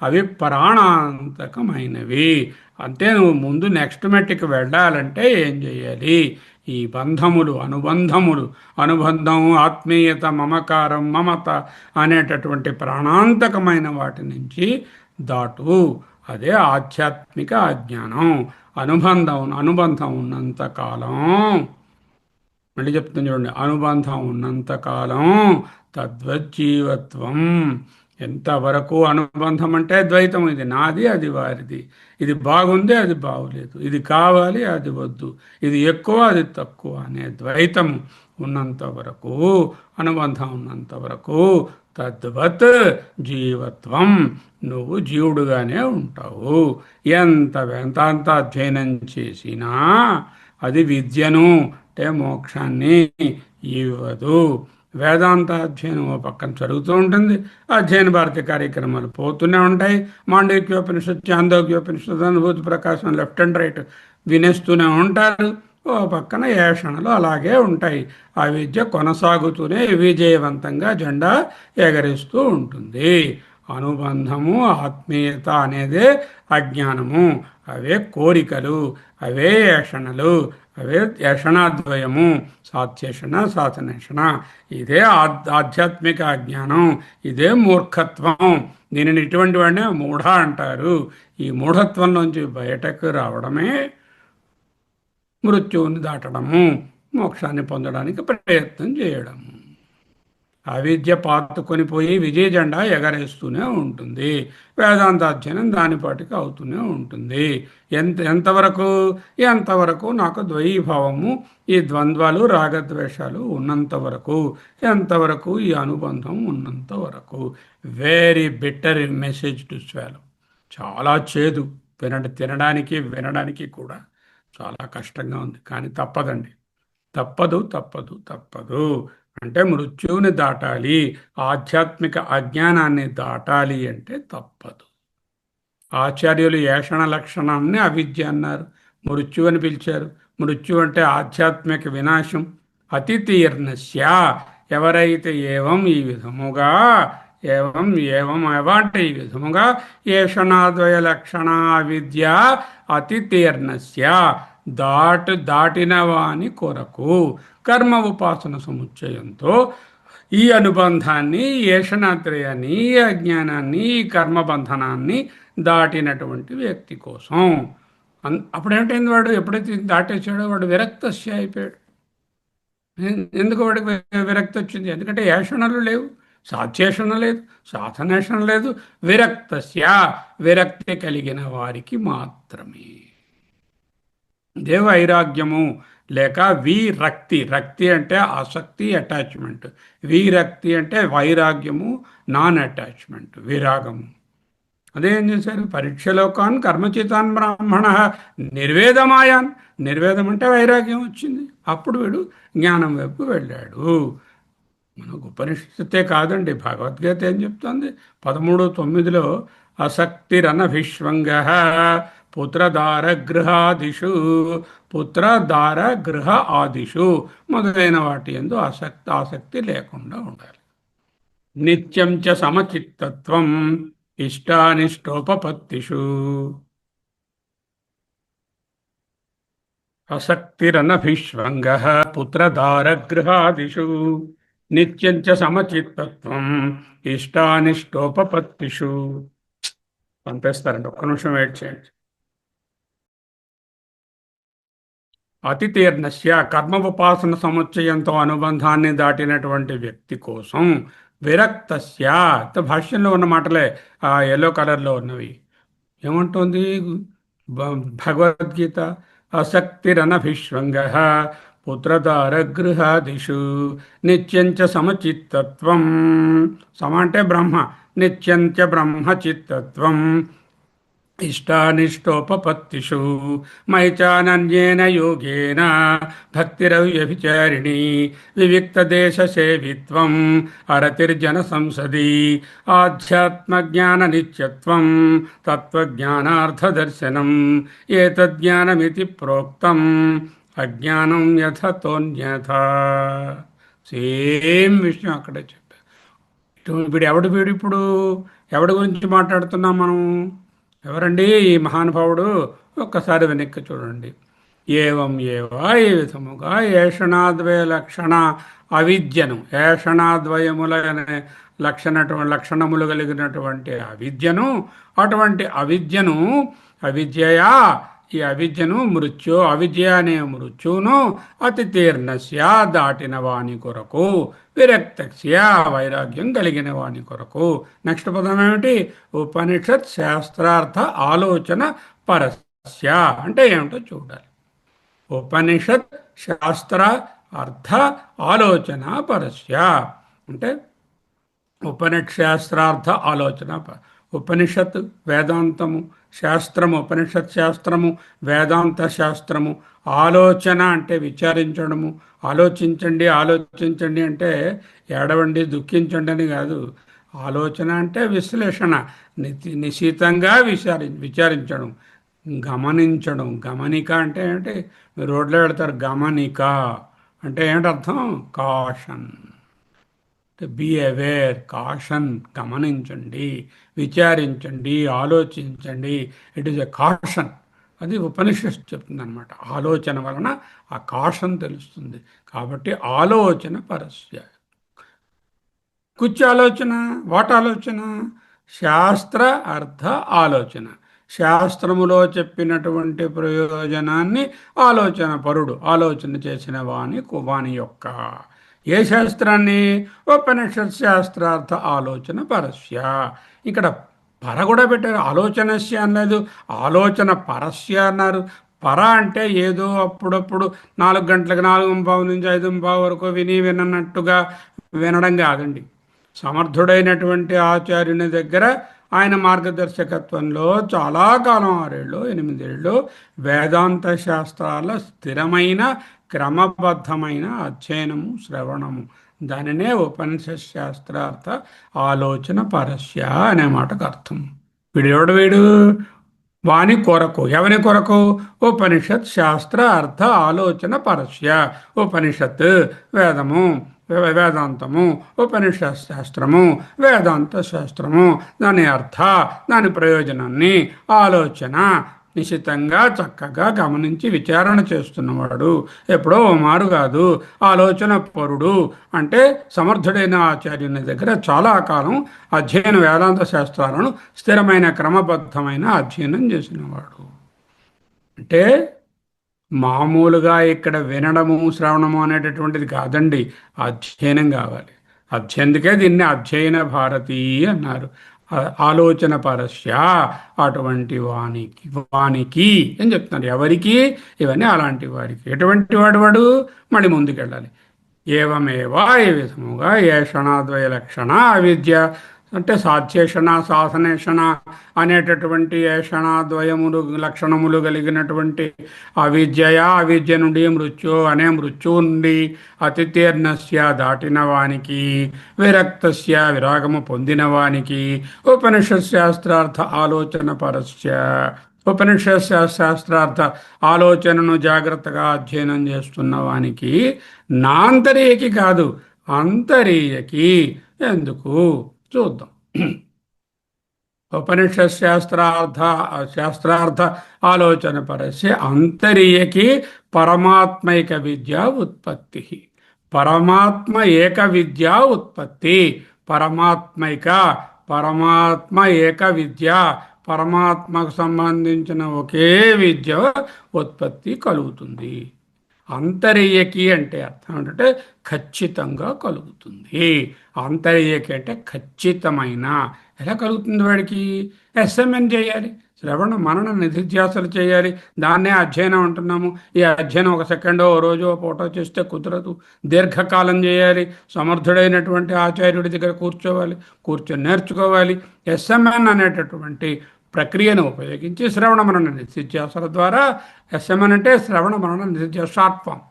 అవి ప్రాణాంతకమైనవి. అంటే నువ్వు ముందు నెక్స్ట్ మెట్టుకు వెళ్ళాలంటే ఏం చేయాలి? ఈ బంధములు, అనుబంధం, ఆత్మీయత, మమకారం, మమత అనేటటువంటి ప్రాణాంతకమైన వాటి నుంచి దాటు. అదే ఆధ్యాత్మిక అజ్ఞానం. అనుబంధం ఉన్నంతకాలం, మళ్ళీ చెప్తుంది చూడండి, అనుబంధం ఉన్నంతకాలం తద్వజ్జీవత్వం. ఎంతవరకు అనుబంధం అంటే ద్వైతం. ఇది నాది, అది వారిది. ఇది బాగుంది, అది బాగులేదు. ఇది కావాలి, అది వద్దు. ఇది ఎక్కువ, అది తక్కువ అనే ద్వైతం ఉన్నంత వరకు, అనుబంధం ఉన్నంత వరకు తద్వత్ జీవత్వం, నువ్వు జీవుడుగానే ఉంటావు. ఎంత వేదాంత అధ్యయనం చేసినా అది విద్యను అంటే మోక్షాన్ని ఇవ్వదు. వేదాంత అధ్యయనం ఓ పక్కన జరుగుతూ ఉంటుంది, అధ్యయన భారతి కార్యక్రమాలు పోతూనే ఉంటాయి. మాండవిక్యోపనిషత్, చాందోగ్యోపనిషత్, అనుభూతి ప్రకాశం లెఫ్ట్ అండ్ రైట్ వినేస్తూనే ఉంటారు. ఓ పక్కన ఏషణలు అలాగే ఉంటాయి. ఆ విద్య కొనసాగుతూనే విజయవంతంగా జెండా ఎగరేస్తూ ఉంటుంది. అనుబంధము, ఆత్మీయత అనేదే అజ్ఞానము. అవే కోరికలు, అవే ఏషణలు, అవే ఏషణాద్వయము, సాధ్యేషణ సాధనేషణ. ఇదే ఆధ్యాత్మిక అజ్ఞానం, ఇదే మూర్ఖత్వం. దీనిని ఇటువంటి వాడినే మూఢ అంటారు. ఈ మూఢత్వంలోంచి బయటకు రావడమే మృత్యువుని దాటడము, మోక్షాన్ని పొందడానికి ప్రయత్నం చేయడము. అవిద్య పాతుకొని పోయి విజయ జెండా ఎగరేస్తూనే ఉంటుంది. వేదాంత అధ్యయనం దానిపాటికి అవుతూనే ఉంటుంది. ఎంతవరకు నాకు ద్వైభావము, ఈ ద్వంద్వాలు రాగద్వేషాలు ఉన్నంత వరకు, ఎంతవరకు ఈ అనుబంధం ఉన్నంత వరకు. Very better message to swallow. చాలా చేదు, తినడానికి వినడానికి కూడా చాలా కష్టంగా ఉంది. కానీ తప్పదండి. తప్పదు తప్పదు తప్పదు. అంటే మృత్యువుని దాటాలి, ఆధ్యాత్మిక అజ్ఞానాన్ని దాటాలి అంటే తప్పదు. ఆచార్యులు ఏషణ లక్షణాన్ని అవిద్య అన్నారు, మృత్యు అని పిలిచారు. మృత్యు అంటే ఆధ్యాత్మిక వినాశం. అతితీర్ణస్య, ఎవరైతే ఏవం ఈ విధముగా, ఏవం ఏవం ఏవ అంటే ఈ విధముగా, ఏషణాద్వయ లక్షణ విద్య అతితీర్ణస్య, దాటిన వాని కొరకు కర్మ ఉపాసన సముచ్చయంతో ఈ అనుబంధాన్ని, ఏషణాత్రయాన్ని, ఈ అజ్ఞానాన్ని, ఈ కర్మబంధనాన్ని దాటినటువంటి వ్యక్తి కోసం. అప్పుడేమిటైంది, వాడు ఎప్పుడైతే దాటేసాడో వాడు విరక్తస్య అయిపోయాడు. ఎందుకు వాడికి విరక్తి వచ్చింది? ఎందుకంటే ఏషణలు లేవు, సాధ్యేషణ లేదు, సాధనేషణ లేదు. విరక్తస్య, విరక్తి కలిగిన వారికి మాత్రమే. ఇదే వైరాగ్యము లేక విరక్తి. రక్తి అంటే ఆసక్తి, అటాచ్మెంట్. విరక్తి అంటే వైరాగ్యము, నాన్ అటాచ్మెంట్, విరాగము. అదేం చేశారు? పరీక్షలోకాన్ కర్మచితాన్ బ్రాహ్మణ నిర్వేదమాయాన్. నిర్వేదం అంటే వైరాగ్యం వచ్చింది. అప్పుడు వీడు జ్ఞానం వైపు వెళ్ళాడు. మనకు ఉపనిషత్తే కాదండి, భగవద్గీత ఏం చెప్తుంది? 13:9 అసక్తిరనభిష్వంగ పుత్రదారగృహాదిషు, పుత్రదారగృహ ఆదిషు మొదలైన వాటి యందు ఆసక్తి లేకుండా ఉండాలి. నిత్యం చ సమచిత్తత్వం ఇష్టానిష్టోపపత్తిషు. అసక్తిరనభిష్వంగ పుత్రదారగృహాదిషు నిత్యం చ సమచిత్తత్వం ఇష్టానిష్టోపపత్తిషు. పంపేస్తారండి, ఒక్క నిమిషం వెయిట్ చేయండి. అతితీర్ణస్య, కర్మ ఉపాసన సముచ్చయంతో అనుబంధాన్ని దాటినటువంటి వ్యక్తి కోసం. విరక్తస్య, భాష్యంలో ఉన్న మాటలే ఆ ఎల్లో కలర్లో ఉన్నవి. ఏమంటుంది భగవద్గీత? అసక్తిరనభిష్వంగ పుత్రదారగృహాదిషు నిత్యంచ సమచిత్తత్వం. సమ అంటే బ్రహ్మ, నిత్యంచ బ్రహ్మచిత్తత్వం ఇష్టానిష్టోపపత్తిషు మైచానన్యేన యోగేన భక్తిరవ్యభిచారిణి వివిక్తదేశసేవిత్వం అరతిర్జన సంసది ఆధ్యాత్మజ్ఞాన నిత్యత్వం తత్వజ్ఞానార్థదర్శనం ఏతజ్ఞానమితి ప్రోక్తం అజ్ఞానం యథతోన్యథా. సేమ్ విషయం అక్కడే చెప్పారు. వీడు ఇప్పుడు ఎవడి గురించి మాట్లాడుతున్నాం మనం? ఎవరండి ఈ మహానుభావుడు? ఒక్కసారి వెనక్కి చూడండి. ఏవం ఏవా, ఈ విధముగా ఏషణాద్వయ లక్షణ అవిద్యను, ఏషణాద్వయముల లక్షణములు కలిగినటువంటి అవిద్యను, అటువంటి అవిద్యయా, ఈ అవిద్యను అవిద్య అనే మృత్యువును అతితీర్ణస్య దాటిన వాని కొరకు, విరక్తస్య వైరాగ్యం కలిగిన వాని కొరకు. నెక్స్ట్ పదం ఏమిటి? ఉపనిషత్ శాస్త్రార్థ ఆలోచన పరస్య అంటే ఏమిటో చూడాలి. ఉపనిషత్ శాస్త్ర అర్థ ఆలోచన పరస్య అంటే ఉపనిషత్ శాస్త్రార్థ ఆలోచన. ఉపనిషత్ వేదాంతము, శాస్త్రము ఉపనిషత్ శాస్త్రము, వేదాంత శాస్త్రము. ఆలోచన అంటే విచారించడము. ఆలోచించండి అంటే ఏడవండి దుఃఖించండి అని కాదు. ఆలోచన అంటే విశ్లేషణ, నిశితంగా విచారించడం, గమనించడం. గమనిక అంటే ఏంటి? మీరు రోడ్లో వెళ్తారు, గమనిక అంటే ఏంటి అర్థం? కాషన్. బీ అవేర్, కాషన్, గమనించండి, విచారించండి, ఆలోచించండి. It is a caution. అది ఉపనిషత్తు చెప్తుంది అనమాట. ఆలోచన వలన ఆ కాషన్ తెలుస్తుంది. కాబట్టి ఆలోచన పరస్య. కుచ్ ఆలోచన, వాట్ ఆలోచన? శాస్త్ర అర్థ ఆలోచన. శాస్త్రములో చెప్పినటువంటి ప్రయోజనాన్ని ఆలోచన పరుడు ఆలోచన చేసిన వాని యొక్క ఏ శాస్త్రాన్ని? ఉపనిషత్ శాస్త్రార్థ ఆలోచన పరస్య. ఇక్కడ పర కూడా పెట్టారు, ఆలోచనస్య అనలేదు, ఆలోచన పరస్య అన్నారు. పర అంటే ఏదో అప్పుడప్పుడు 4 గంటలకు 4:15 నుంచి 5:15 వరకు వినన్నట్టుగా వినడం కాదండి. సమర్థుడైనటువంటి ఆచార్యుని దగ్గర ఆయన మార్గదర్శకత్వంలో చాలా కాలం 6 ఏళ్ళు 8 ఏళ్ళు వేదాంత శాస్త్రాల స్థిరమైన క్రమబద్ధమైన అధ్యయనము శ్రవణము, దానినే ఉపనిషత్ శాస్త్రార్థ ఆలోచన పరస్య అనే మాటకు అర్థం. వీడు వాని కొరకు, ఎవని కొరకు? ఉపనిషత్ శాస్త్ర అర్థ ఆలోచన పరస్య. ఉపనిషత్ వేదము, వేదాంతము, ఉపనిషత్ శాస్త్రము, వేదాంత శాస్త్రము, దాని అర్థ, దాని ప్రయోజనాన్ని ఆలోచన నిశితంగా చక్కగా గమనించి విచారణ చేస్తున్నవాడు, ఎప్పుడో మారు కాదు, ఆలోచన పరుడు అంటే సమర్థుడైన ఆచార్యుని దగ్గర చాలా కాలం అధ్యయన వేదాంత శాస్త్రాలను స్థిరమైన క్రమబద్ధమైన అధ్యయనం చేసినవాడు. అంటే మామూలుగా ఇక్కడ వినడము శ్రవణము అనేటటువంటిది కాదండి, అధ్యయనం కావాలి. అందుకే దీన్ని అధ్యయన భారతి అన్నారు. ఆలోచన పరస్య, అటువంటి వానికి అని చెప్తున్నారు. ఎవరికి? ఇవన్నీ అలాంటి వారికి. ఎటువంటి వాడు మళ్ళీ ముందుకెళ్ళాలి. ఏవమేవా, ఏ విధముగా ఏషణాద్వయ లక్షణ అవిద్య అంటే సాధ్యేషణ సాధనేషణ అనేటటువంటి ఏషణాద్వయములు లక్షణములు కలిగినటువంటి అవిద్య నుండి మృత్యు అనే మృత్యువు నుండి అతితీర్ణస్య దాటిన వానికి, విరక్తస్య విరాగము పొందిన వానికి, ఉపనిషత్ శాస్త్రార్థ ఆలోచన పరస్య ఉపనిషత్ శాస్త్రార్థ ఆలోచనను జాగ్రత్తగా అధ్యయనం చేస్తున్న వానికి, నాంతరీయకి కాదు అంతరీయకి. ఎందుకు చూద్దాం. ఉపనిషత్ శాస్త్రార్థ ఆలోచన పరస్య అంతరీయకి పరమాత్మైక విద్యా ఉత్పత్తి. పరమాత్మ ఏక విద్యా ఉత్పత్తి. పరమాత్మ ఏక విద్య, పరమాత్మకు సంబంధించిన ఒకే విద్య ఉత్పత్తి కలుగుతుంది. అంతరీయకి అంటే అర్థం ఏంటంటే ఖచ్చితంగా కలుగుతుంది. అంతరీయకి అంటే ఖచ్చితమైన. ఎలా కలుగుతుంది వాడికి? ఎస్ఎంఎన్ చేయాలి, శ్రవణ మనన నిధిధ్యాసలు చేయాలి. దాన్నే అధ్యయనం అంటున్నాము. ఈ అధ్యయనం 1 సెకండో రోజో పూటో చేస్తే కుదరదు, దీర్ఘకాలం చేయాలి. సమర్థుడైనటువంటి ఆచార్యుడి దగ్గర కూర్చొని నేర్చుకోవాలి. ఎస్ఎంఎన్ అనేటటువంటి ప్రక్రియను ఉపయోగించి శ్రవణ మనన నిధిధ్యాసల ద్వారా, ఎస్ఎంఎన్ అంటే శ్రవణ మనన నిధిధ్యాస షార్ట్ ఫామ్.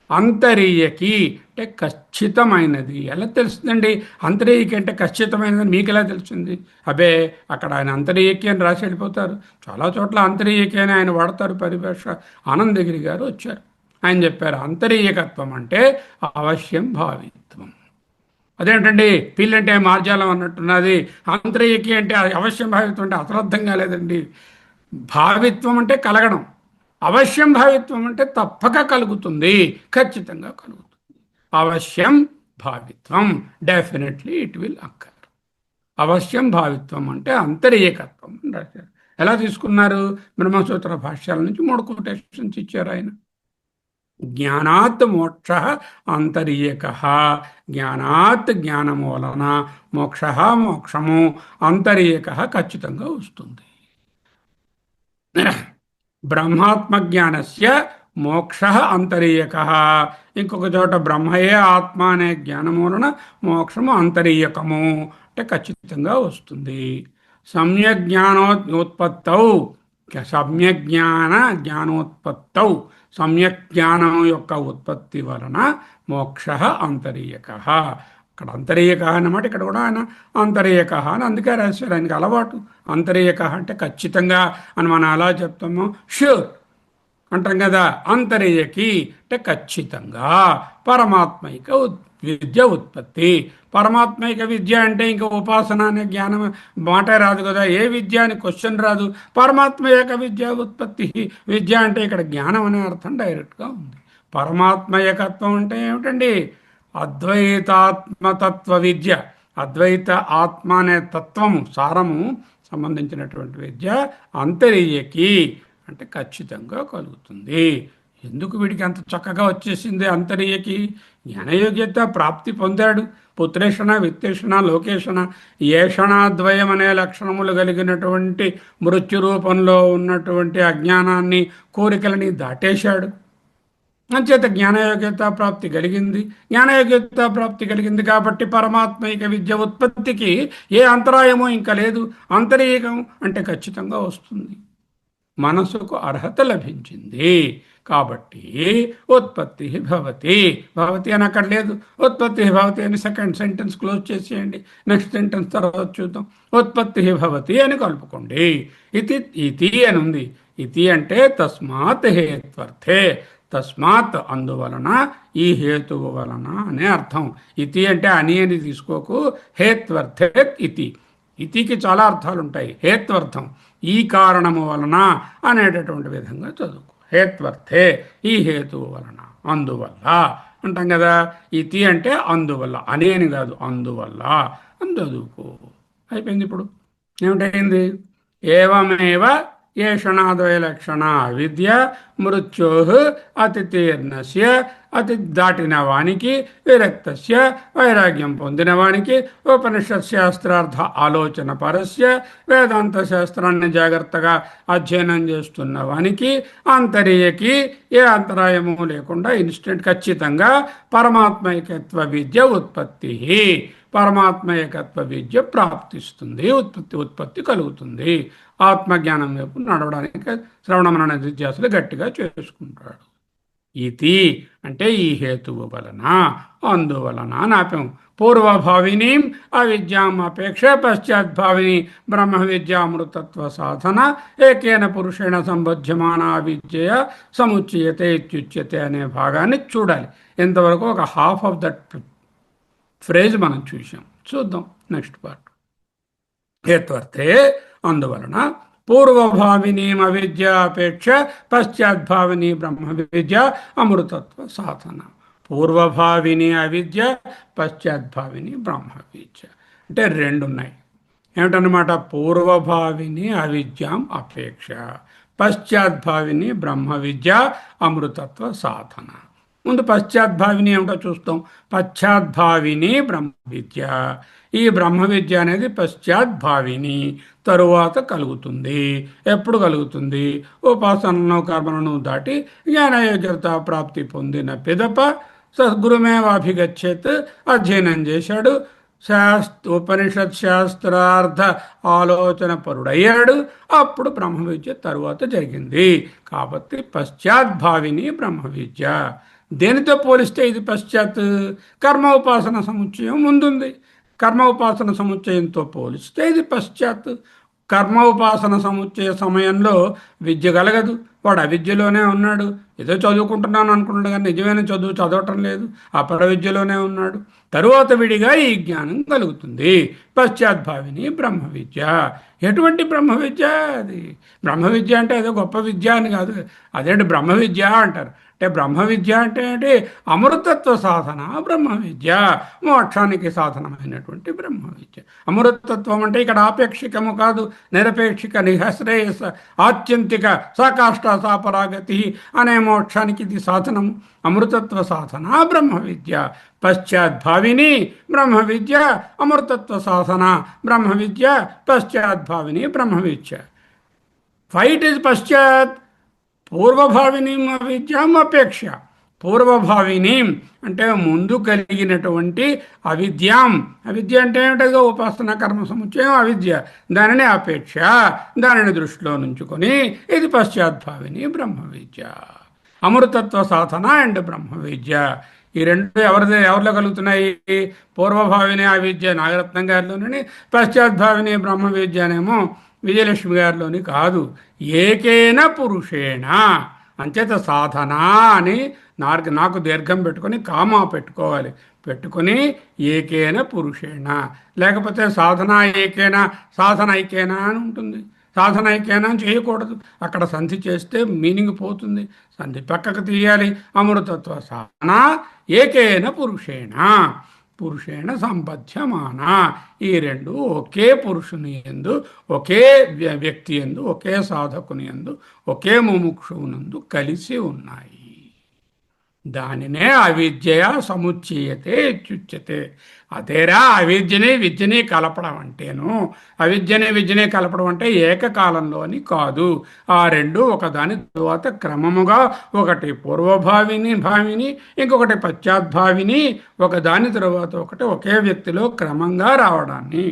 అంతరీయకి అంటే ఖచ్చితమైనది. ఎలా తెలుస్తుందండి? అంతరీయకి అంటే ఖచ్చితమైనది మీకు ఎలా తెలిసింది? అబ్బే, అక్కడ ఆయన అంతరీయకి అని రాసి వెళ్ళిపోతారు. చాలా చోట్ల అంతరీయకి అని ఆయన వాడతారు పరిభాష. ఆనందగిరి గారు వచ్చారు, ఆయన చెప్పారు అంతరీయకత్వం అంటే అవశ్యం భావిత్వం. అదేంటండి, పిల్లంటే మార్జాలం అన్నట్టున్నది. అంతరీయకి అంటే అవశ్యం భావిత్వం అంటే అసలు అర్థం కాలేదండి. భావిత్వం అంటే కలగడం, అవశ్యం భావిత్వం అంటే తప్పక కలుగుతుంది, ఖచ్చితంగా కలుగుతుంది. అవశ్యం భావిత్వం, డెఫినెట్లీ ఇట్ విల్ అక్కర్. అవశ్యం భావిత్వం అంటే అంతరీయకత్వం అని రాశారు. ఎలా తీసుకున్నారు? బ్రహ్మసూత్ర భాష్యాల నుంచి 3 కొటేషన్స్ ఇచ్చారు ఆయన. జ్ఞానాత్ మోక్ష అంతరీయక. జ్ఞానాత్ జ్ఞానము వలన మోక్షము అంతరీయక ఖచ్చితంగా వస్తుంది. బ్రహ్మాత్మజ్ఞానస్య మోక్ష అంతరీయక. ఇంకొక చోట బ్రహ్మయే ఆత్మ అనే జ్ఞానము వలన మోక్షము అంతరీయకము అంటే ఖచ్చితంగా వస్తుంది. సమ్యక్ జ్ఞానోత్పత్తౌ సమ్యక్ జ్ఞానం యొక్క ఉత్పత్తి వలన మోక్ష అంతరీయక. అక్కడ అంతరీయక అన్నమాట, ఇక్కడ కూడా ఆయన అంతరీయక అని అందుకే రాశారు. ఆయనకి అలవాటు. అంతరీయక అంటే ఖచ్చితంగా అని మనం అలా చెప్తాము, ష్యూర్ అంటాం కదా. అంతరీయకి అంటే ఖచ్చితంగా పరమాత్మైక విద్య ఉత్పత్తి. పరమాత్మైక విద్య అంటే ఇంకా ఉపాసన అనే జ్ఞానం మాటే రాదు కదా, ఏ విద్య అని క్వశ్చన్ రాదు. పరమాత్మ ఏక విద్య ఉత్పత్తి. విద్య అంటే ఇక్కడ జ్ఞానం అనే అర్థం డైరెక్ట్గా ఉంది. పరమాత్మ ఏకత్వం అంటే ఏమిటండి? అద్వైతాత్మతత్వ విద్య. అద్వైత ఆత్మ అనే తత్వము సారము సంబంధించినటువంటి విద్య అంతరీయకి అంటే ఖచ్చితంగా కలుగుతుంది. ఎందుకు వీడికి అంత చక్కగా వచ్చేసింది అంతరీయకి? జ్ఞానయోగ్యత ప్రాప్తి పొందాడు. పుత్రేషణ, విత్తేషణ, లోకేషణ, ఏషణాద్వయం అనే లక్షణములు కలిగినటువంటి మృత్యు రూపంలో ఉన్నటువంటి అజ్ఞానాన్ని, కోరికలని దాటేశాడు. అంచేత జ్ఞానయోగ్యత ప్రాప్తి కలిగింది. జ్ఞానయోగ్యత ప్రాప్తి కలిగింది కాబట్టి పరమాత్మైక విద్య ఉత్పత్తికి ఏ అంతరాయమో ఇంకా లేదు. అంతరీకం అంటే ఖచ్చితంగా వస్తుంది. మనసుకు అర్హత లభించింది కాబట్టి ఉత్పత్తి భవతి. భవతి అని అక్కడ లేదు, ఉత్పత్తి భవతి అని సెకండ్ సెంటెన్స్ క్లోజ్ చేసేయండి. నెక్స్ట్ సెంటెన్స్ తర్వాత చూద్దాం. ఉత్పత్తి భవతి అని కలుపుకోండి. ఇది ఇతి అని ఉంది. ఇతి అంటే తస్మాత్ హేత్వర్థే. తస్మాత్ అందువలన, ఈ హేతువు వలన అనే అర్థం. ఇతి అంటే అని తీసుకోకు. హేత్వర్థే ఇతి. ఇతికి చాలా అర్థాలు ఉంటాయి. హేత్వర్థం ఈ కారణము వలన అనేటటువంటి విధంగా చదువుకో. హేత్వర్థే ఈ హేతువు వలన, అందువల్ల అంటాం కదా. ఇతి అంటే అందువల్ల, అని కాదు, అందువల్ల అని చదువుకో. అయిపోయింది. ఇప్పుడు ఏమిటైంది? ఏవమేవ ఏషణాద్వయ లక్షణ అవిద్య మృత్యో అతితీర్ణస్య, అతి దాటిన వానికి, విరక్తస్య వైరాగ్యం పొందిన వానికి, ఉపనిషత్ శాస్త్రార్థ ఆలోచన పరస్య వేదాంత శాస్త్రాన్ని జాగ్రత్తగా అధ్యయనం చేస్తున్న వానికి, అంతరీయకి ఏ అంతరాయము లేకుండా ఇన్స్టెంట్ ఖచ్చితంగా పరమాత్మైకత్వ విద్య ఉత్పత్తి, పరమాత్మయకత్వ విద్య ప్రాప్తిస్తుంది. ఉత్పత్తి కలుగుతుంది. ఆత్మజ్ఞానం వైపు నడవడానికి శ్రవణ మనన నిధ్యాసలు గట్టిగా చేసుకుంటాడు. ఇతి అంటే ఈ హేతువు వలన, అందువలన నాపం. పూర్వభావిని అవిద్యాం అపేక్ష పశ్చాద్భావిని బ్రహ్మ విద్యామృతత్వ సాధన ఏకేన పురుషేణ సంబధ్యమాన విద్య సముచ్యతే ఇత్యుచ్యతే అనే భాగాన్ని చూడాలి. ఇంతవరకు ఒక హాఫ్ ఆఫ్ దట్ ఫ్రేజ్ మనం చూసాం. చూద్దాం నెక్స్ట్ పార్ట్. హేత్వర్థే అందువలన, పూర్వభావిని అవిద్య అపేక్ష పశ్చాద్భావిని బ్రహ్మ విద్య అమృతత్వ సాధన. పూర్వభావిని అవిద్య, పశ్చాద్భావిని బ్రహ్మ విద్య అంటే రెండు ఉన్నాయి. ఏమిటన్నమాట? పూర్వభావిని అవిద్యాం అపేక్ష, పశ్చాద్భావిని బ్రహ్మ విద్య అమృతత్వ సాధన. ముందు పశ్చాద్భావిని ఏమిటో చూస్తాం. పశ్చాద్భావిని బ్రహ్మ విద్య. ఈ బ్రహ్మ విద్య అనేది పశ్చాద్భావిని తరువాత కలుగుతుంది. ఎప్పుడు కలుగుతుంది? ఉపాసనను కర్మలను దాటి జ్ఞానయోగ్యత ప్రాప్తి పొందిన పిదప సద్గురుమేవాభిగచ్చేత్ అధ్యయనం చేశాడు, ఉపనిషత్ శాస్త్రార్థ ఆలోచన పరుడయ్యాడు. అప్పుడు బ్రహ్మ విద్య తరువాత జరిగింది. కాబట్టి పశ్చాద్భావిని బ్రహ్మ విద్య. దేనితో పోలిస్తే ఇది పశ్చాత్? కర్మ ఉపాసన సముచ్చయం ముందుంది. కర్మ ఉపాసన సముచ్చయంతో పోలిస్తే ఇది పశ్చాత్. కర్మ ఉపాసన సముచ్చయ సమయంలో విద్య కలగదు. వాడు అవిద్యలోనే ఉన్నాడు. ఏదో చదువుకుంటున్నాను అనుకుంటున్నాడు కానీ నిజమైన చదువు చదవటం లేదు. అపర విద్యలోనే ఉన్నాడు. తరువాత విడిగా ఈ జ్ఞానం కలుగుతుంది. పశ్చాద్భావిని బ్రహ్మ విద్య. ఎటువంటి బ్రహ్మ విద్య అది? బ్రహ్మ విద్య అంటే ఏదో గొప్ప విద్య అని కాదు. అదేంటి బ్రహ్మ విద్య అంటారు. అంటే బ్రహ్మ విద్య అంటే ఏంటి? అమృతత్వ సాధన బ్రహ్మ విద్య, మోక్షానికి సాధనమైనటువంటి బ్రహ్మ విద్య. అమృతత్వం అంటే ఇక్కడ ఆపేక్షికము కాదు, నిరపేక్షిక, నిహశ్రేయస, ఆత్యంతిక, సాకాష్ట సాపరాగతి అనే మోక్షానికి ఇది సాధనము. అమృతత్వ సాధన బ్రహ్మ విద్య. పశ్చాద్భావిని బ్రహ్మ విద్య, అమృతత్వ సాధన బ్రహ్మ విద్య, పశ్చాద్భావిని బ్రహ్మ విద్య. Fight is పశ్చాత్. పూర్వభావిని అవిద్యాం అపేక్ష. పూర్వభావిని అంటే ముందు కలిగినటువంటి అవిద్యాం. అవిద్య అంటే ఏమిటో ఉపాసన కర్మ సముచ్చయం అవిద్య. దానిని అపేక్ష, దానిని దృష్టిలో నుంచుకొని ఇది పశ్చాద్భావిని బ్రహ్మ విద్య. అమృతత్వ సాధన అండ్ బ్రహ్మ విద్య. ఈ రెండు ఎవరిలో కలుగుతున్నాయి? పూర్వభావిని అవిద్య నాగరత్నం గారిలోని, పశ్చాద్భావిని బ్రహ్మ విద్య అనేమో విజయలక్ష్మి గారిలోని కాదు. ఏకేన పురుషేణ. అంచేత సాధన అని నాకు దీర్ఘం పెట్టుకొని కామా పెట్టుకోవాలి. పెట్టుకొని ఏకేన పురుషేణ, లేకపోతే సాధన ఏకేన, సాధన ఐకేనా అని ఉంటుంది. సాధన ఐకేనా అని చేయకూడదు. అక్కడ సంధి చేస్తే మీనింగ్ పోతుంది. సంధి పక్కకు తీయాలి. అమృతత్వ సాధన ఏకేన పురుషేణ. పురుషేణ సంబధ్యమాన. ఈ రెండు ఒకే పురుషుని యందు, ఒకే వ్యక్తి యందు, ఒకే సాధకుని యందు, ఒకే ముముక్షువునందు కలిసి ఉన్నాయి. దానినే అవిద్యయ సముచ్చీయతే ఇత్యుచ్యతే. అదేరా విద్యని కలపడం అంటేను. విద్యని కలపడం అంటే ఏకకాలంలో అని కాదు. ఆ రెండు ఒకదాని తరువాత క్రమముగా, ఒకటి భావిని ఇంకొకటి పశ్చాద్భావిని, ఒకదాని తరువాత ఒకటి ఒకే వ్యక్తిలో క్రమంగా రావడాన్ని,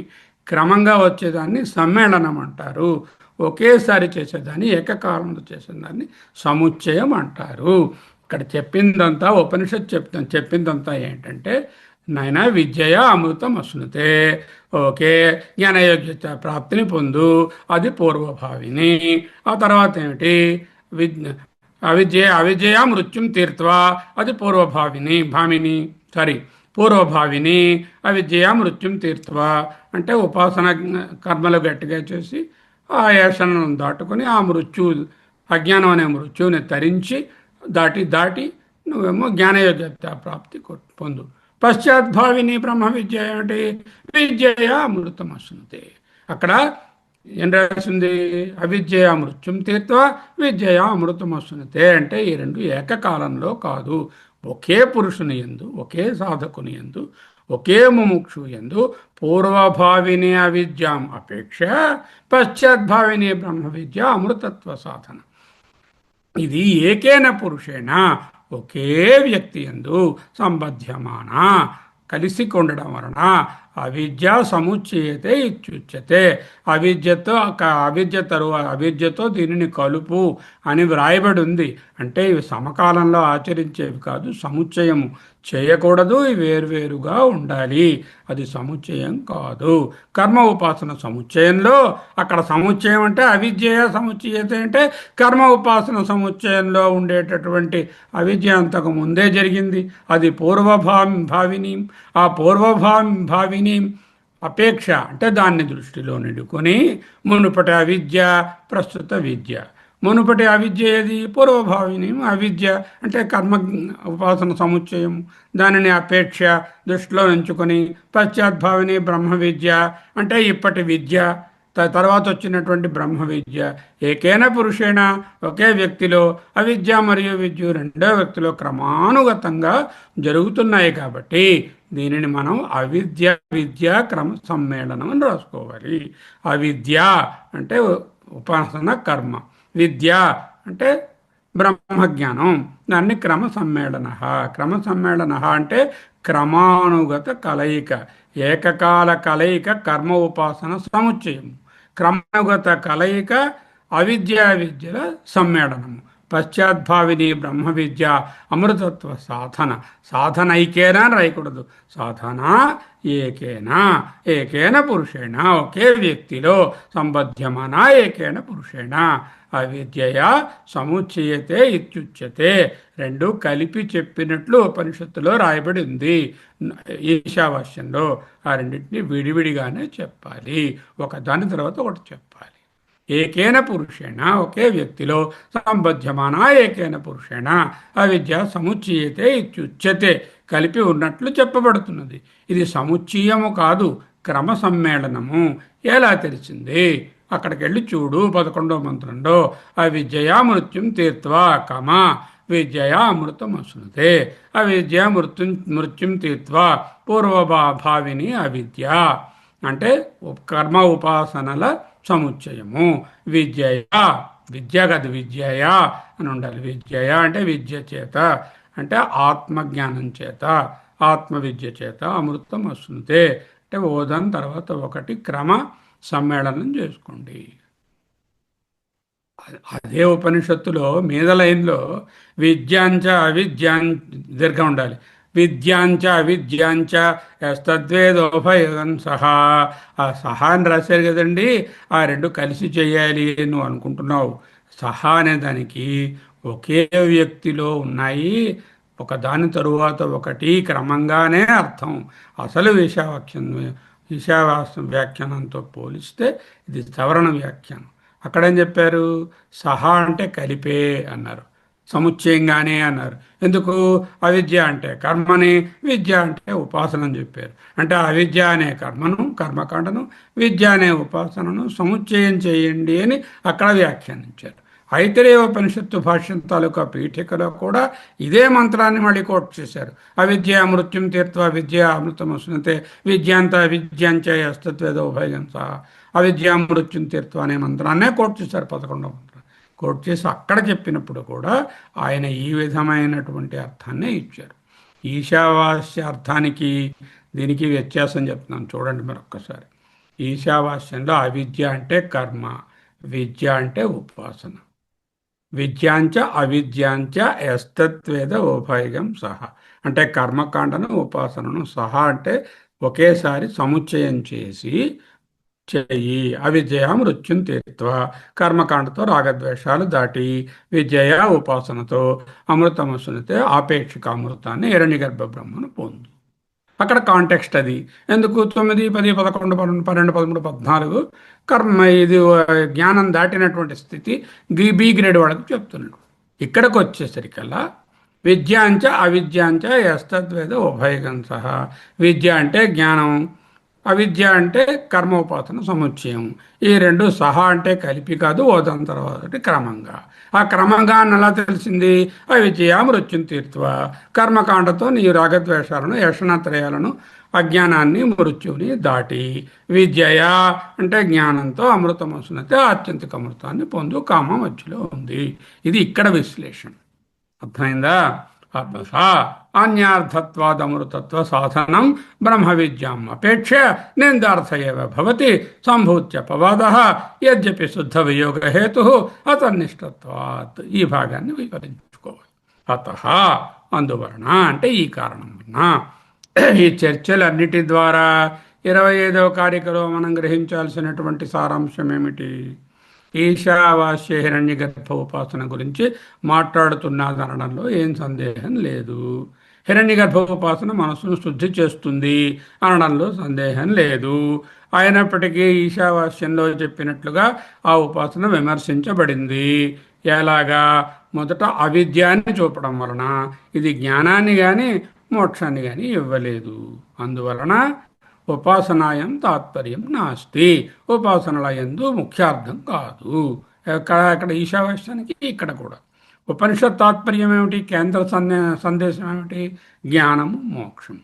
క్రమంగా వచ్చేదాన్ని సమ్మేళనం అంటారు. ఒకేసారి చేసేదాన్ని, ఏకకాలంలో చేసేదాన్ని సముచ్చయం అంటారు. ఇక్కడ చెప్పిందంతా ఉపనిషత్ చెప్పిందంతా ఏంటంటే, నాయన విద్యయ అమృతం అశ్నుతే, ఓకే జ్ఞానయోగ్యత ప్రాప్తిని పొందు, అది పూర్వభావిని. ఆ తర్వాత ఏమిటి? అవిద్యయ మృత్యుం తీర్త్వా, అది భామిని పూర్వభావిని. అవిద్యయ మృత్యుం తీర్త్వా అంటే ఉపాసన కర్మలు గట్టిగా చేసి ఆ యాసనను దాటుకొని ఆ అజ్ఞానం అనే మృత్యువుని తరించి దాటి నువ్వేమో జ్ఞానయోగ్యత ప్రాప్తి పొందు. పశ్చాద్భావిని బ్రహ్మ విద్య ఏమిటి? విద్యయ అమృతం అశ్నుతే. అక్కడ ఏం రాసింది? అవిద్యయ మృత్యుం తీర్త్వా విద్యయ అమృతం అశ్నుతే అంటే ఈ రెండు ఏకకాలంలో కాదు. ఒకే పురుషుని యందు, ఒకే సాధకుని యందు, ఒకే ముముక్షు యందు పూర్వభావిని అవిద్యాం అపేక్ష పశ్చాద్భావిని బ్రహ్మ విద్య అమృతత్వ సాధన. ఇది ఏకేన పురుషేణ, ఒకే వ్యక్తి యందు సంబధ్యమాన, కలిసి కొండడం వలన అవిద్య సముచ్చయతే ఇత్యుచ్యతే. అవిద్యతో దీనిని కలుపు అని వ్రాయబడి ఉంది. అంటే ఇవి సమకాలంలో ఆచరించేవి కాదు, సముచ్చయము చేయకూడదు, ఇవి వేరువేరుగా ఉండాలి. అది సముచ్చయం కాదు. కర్మ ఉపాసన సముచ్చయంలో, అక్కడ సముచ్చయం అంటే అవిద్య సముచ్చయత అంటే కర్మ ఉపాసన సముచ్చయంలో ఉండేటటువంటి అవిద్య అంతకు ముందే జరిగింది. అది భావిని. ఆ భావిని అపేక్ష అంటే దాన్ని దృష్టిలో నిడుకొని మునుపటి అవిద్య, ప్రస్తుత విద్య. మునుపటి అవిద్య ఏది? పూర్వభావిని అవిద్య అంటే కర్మ ఉపాసన సముచ్చయం, దానిని అపేక్ష దృష్టిలో ఉంచుకొని పశ్చాద్భావిని బ్రహ్మ విద్య అంటే ఇప్పటి విద్య, తర్వాత వచ్చినటువంటి బ్రహ్మ విద్య. ఏకైన పురుషేణ, ఒకే వ్యక్తిలో అవిద్య మరియు విద్య రెండో వ్యక్తిలో క్రమానుగతంగా జరుగుతున్నాయి. కాబట్టి దీనిని మనం అవిద్య విద్య క్రమ సమ్మేళనం అని రాసుకోవాలి. అవిద్య అంటే ఉపాసన కర్మ, విద్య అంటే బ్రహ్మజ్ఞానం, దాన్ని క్రమ సమ్మేళన అంటే క్రమానుగత కలయిక, ఏకకాల కలయిక కర్మ ఉపాసన సముచ్చయం, క్రమానుగత కలయిక అవిద్య విద్యల సమ్మేళనము. పశ్చాద్భావిని బ్రహ్మ విద్య అమృతత్వ సాధన ఐకేనా రాయకూడదు. సాధన ఏకేన పురుషేణ, ఒకే వ్యక్తిలో సంబధ్యమాన ఏకేన పురుషేణ అవిద్యయ సముచ్చయతే ఇత్యుచ్యతే. రెండు కలిపి చెప్పినట్లు ఉపనిషత్తులో రాయబడి ఉంది. ఈశావాస్యంలో ఆ రెండింటినీ విడివిడిగానే చెప్పాలి, ఒకదాని తర్వాత ఒకటి చెప్పాలి. ఏకేన పురుషేణ, ఒకే వ్యక్తిలో సంబధ్యమాన ఏకేన పురుషేణ అవిద్య సముచ్చయతే ఇత్యుచ్యతే, కలిపి ఉన్నట్లు చెప్పబడుతున్నది. ఇది సముచ్చయము కాదు, క్రమ సమ్మేళనము. ఎలా తెలిసింది? అక్కడికి వెళ్ళి చూడు 11వ మంత్రంలో. అవిద్యయా మృత్యుం తీర్త్వా విద్యయా అమృతం అశ్నుతే. అవిద్య మృత్యుం తీర్త్వా పూర్వభావిని అవిద్య అంటే కర్మ ఉపాసనల సముచ్చయము. విద్య కాదు విద్యయ అని ఉండాలి. విద్యయ అంటే విద్య చేత, అంటే ఆత్మజ్ఞానం చేత, ఆత్మవిద్య చేత అమృతం అశ్నుతే అంటే ఓదాన్ తర్వాత ఒకటి క్రమ సమ్మేళనం చేసుకోండి. అదే ఉపనిషత్తులో మీద లైన్లో విద్యాంచ అవిద్యాం దీర్ఘం ఉండాలి. విద్యాంచ అవిద్యాంచ తద్వేదోభయం సహా. ఆ సహా అని రాశారు కదండి, ఆ రెండు కలిసి చేయాలి నువ్వు అనుకుంటున్నావు. సహా అనే దానికి ఒకే వ్యక్తిలో ఉన్నాయి, ఒకదాని తరువాత ఒకటి క్రమంగానే అర్థం. అసలు ఈశావాస్యం వ్యాఖ్యానంతో పోలిస్తే ఇది సవరణ వ్యాఖ్యానం. అక్కడేం చెప్పారు? సహా అంటే కలిపే అన్నారు, సముచ్చయంగానే అన్నారు. ఎందుకు? అవిద్య అంటే కర్మని, విద్య అంటే ఉపాసన అని చెప్పారు. అంటే అవిద్య అనే కర్మను, కర్మకాండను, విద్య అనే ఉపాసనను సముచ్చయం చేయండి అని అక్కడ వ్యాఖ్యానించారు. ఐతరేయ ఉపనిషత్తు భాష్యం తాలూకా పీఠికలో కూడా ఇదే మంత్రాన్ని మళ్ళీ కోట్ చేశారు. అవిద్య మృత్యుం తీర్త్వ విద్య అమృతమశ్నుతే విద్యాంత విద్యాంచ అస్తత్వేదో ఉభయం సహా అవిద్య మృత్యుం తీర్త్వ అనే మంత్రాన్నే కోట్ చేశారు 11వ మంత్రం. కోట్ చేసి అక్కడ చెప్పినప్పుడు కూడా ఆయన ఈ విధమైనటువంటి అర్థాన్నే ఇచ్చారు. ఈశావాస్య అర్థానికి దీనికి వ్యత్యాసం చెప్తున్నాను చూడండి మరొక్కసారి. ఈశావాస్యంలో అవిద్య అంటే కర్మ, విద్య అంటే ఉపాసన. విద్యాంచ అవిద్యాంచ యస్తత్వేద ఉభయం సహా అంటే కర్మకాండను ఉపాసనను సహా అంటే ఒకేసారి సముచ్చయం చేసి చెయ్యి. అవిద్య మృత్యుం తీర్త్వ కర్మకాండతో రాగద్వేషాలు దాటి విద్య ఉపాసనతో అమృతమసునితే ఆపేక్షిక అమృతాన్ని హిరణ్యగర్భ బ్రహ్మను పొందు. అక్కడ కాంటెక్స్ట్ అది. ఎందుకు 9, 10, 11, 12, 13, 14 కర్మ ఇది జ్ఞానం దాటినటువంటి స్థితి బి గ్రేడ్ వాళ్ళకి చెప్తున్నాడు. ఇక్కడికి వచ్చేసరికల్లా విద్యాంచ అవిద్యాంచ యస్తద్వేద ఉభయగం సహా విద్య అంటే జ్ఞానం, అవిద్య అంటే కర్మోపాసన సముచ్చయం. ఈ రెండు సహా అంటే కలిపి కాదు, ఓదాని తర్వాత క్రమంగా. ఆ క్రమంగా అని ఎలా తెలిసింది? అవిద్య మృత్యుం తీర్త్వ కర్మకాండతో నీ రాగద్వేషాలను యషణత్రయాలను అజ్ఞానాన్ని మృత్యువుని దాటి విద్యయ అంటే జ్ఞానంతో అమృతమసునైతే ఆత్యంతిక అమృతాన్ని పొందు కామం మధ్యలో ఉంది. ఇది ఇక్కడ విశ్లేషణ. అర్థమైందా? అన్యార్థత్వాదమృతత్వ సాధనం బ్రహ్మ విద్యాం అపేక్ష నిందార్థ ఏవ భవతి సంభూత్యపవాద యద్యపి శుద్ధ వియోగ హేతు అతన్నిష్టత్వాత్. ఈ భాగాన్ని వివరించుకోవాలి. అతః అందువలన అంటే ఈ కారణం వలన ఈ చర్చలన్నిటి ద్వారా 25వ కారికలో మనం గ్రహించాల్సినటువంటి సారాంశం ఏమిటి? ఈశావాస్య హిరణ్య గర్భ ఉపాసన గురించి మాట్లాడుతున్నదనడంలో ఏం సందేహం లేదు. హిరణ్య గర్భ ఉపాసన మనసును శుద్ధి చేస్తుంది అనడంలో సందేహం లేదు. అయినప్పటికీ ఈశావాస్యంలో చెప్పినట్లుగా ఆ ఉపాసన విమర్శించబడింది. ఎలాగా? మొదట అవిద్యాన్ని చూపడం వలన ఇది జ్ఞానాన్ని కానీ మోక్షాన్ని కానీ ఇవ్వలేదు. అందువలన ఉపాసనాయం తాత్పర్యం నాస్తి, ఉపాసనల యందు ముఖ్యార్థం కాదు. అక్కడ ఈశావాస్యానికి ఇక్కడ కూడా ఉపనిషత్ తాత్పర్యం ఏమిటి? కేంద్ర సందేశం ఏమిటి? జ్ఞానము మోక్షం.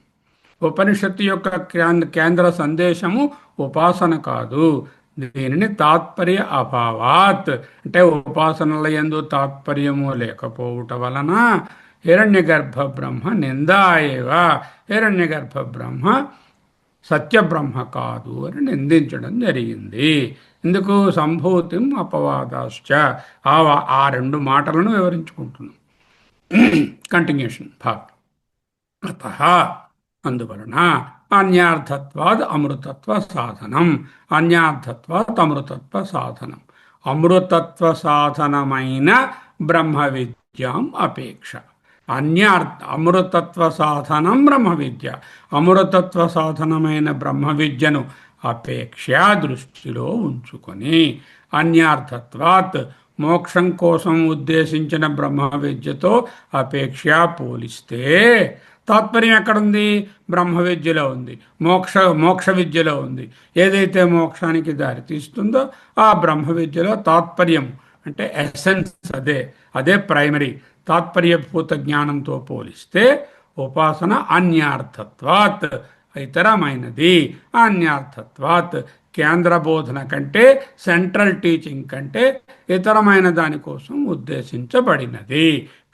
ఉపనిషత్తు యొక్క కేంద్ర సందేశము ఉపాసన కాదు. దీనిని తాత్పర్య అభావాత్ అంటే ఉపాసనల యందు తాత్పర్యము లేకపోవుట వలన హిరణ్య గర్భ బ్రహ్మ నిందాయేవ, హిరణ్య గర్భ బ్రహ్మ సత్యబ్రహ్మ కాదు అని నిందించడం జరిగింది. ఎందుకు? సంభూతిం అపవాదాశ్చ. ఆ రెండు మాటలను వివరించుకుంటున్నాం. కంటిన్యూషన్ భాగం. అతః అందువలన అన్యార్థత్వాద్ అమృతత్వ సాధనం, అన్యార్థత్వాత్ అమృతత్వ సాధనం, అమృతత్వ సాధనమైన బ్రహ్మ విద్యాం అపేక్ష. అమృతత్వ సాధనం బ్రహ్మ విద్య, అమృతత్వ సాధనమైన బ్రహ్మ విద్యను అపేక్ష దృష్టిలో ఉంచుకొని అన్యార్థత్వాత్ మోక్షం కోసం ఉద్దేశించిన బ్రహ్మ విద్యతో అపేక్ష పోలిస్తే తాత్పర్యం ఎక్కడుంది? బ్రహ్మ విద్యలో ఉంది, మోక్ష విద్యలో ఉంది. ఏదైతే మోక్షానికి దారితీస్తుందో ఆ బ్రహ్మ విద్యలో తాత్పర్యం అంటే ఎసెన్స్ అదే ప్రైమరీ. తాత్పర్యభూత జ్ఞానంతో పోలిస్తే ఉపాసన అన్యార్థత్వాత్ ఇతరమైనది. అన్యార్థత్వాత్ కేంద్ర బోధన కంటే, సెంట్రల్ టీచింగ్ కంటే ఇతరమైన దానికోసం ఉద్దేశించబడినది.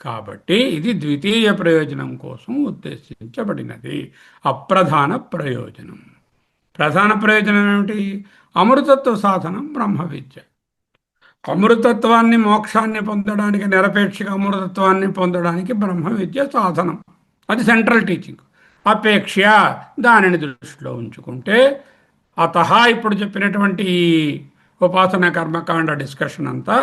కాబట్టి ఇది ద్వితీయ ప్రయోజనం కోసం ఉద్దేశించబడినది, అప్రధాన ప్రయోజనం. ప్రధాన ప్రయోజనం ఏమిటి? అమృతత్వ సాధనం బ్రహ్మ విద్య. అమృతత్వాన్ని మోక్షాన్ని పొందడానికి, నిరపేక్షిక అమృతత్వాన్ని పొందడానికి బ్రహ్మ విద్య సాధనం. అది సెంట్రల్ టీచింగ్. అపేక్ష దానిని దృష్టిలో ఉంచుకుంటే అతః ఇప్పుడు చెప్పినటువంటి ఉపాసన కర్మకాండ డిస్కషన్ అంతా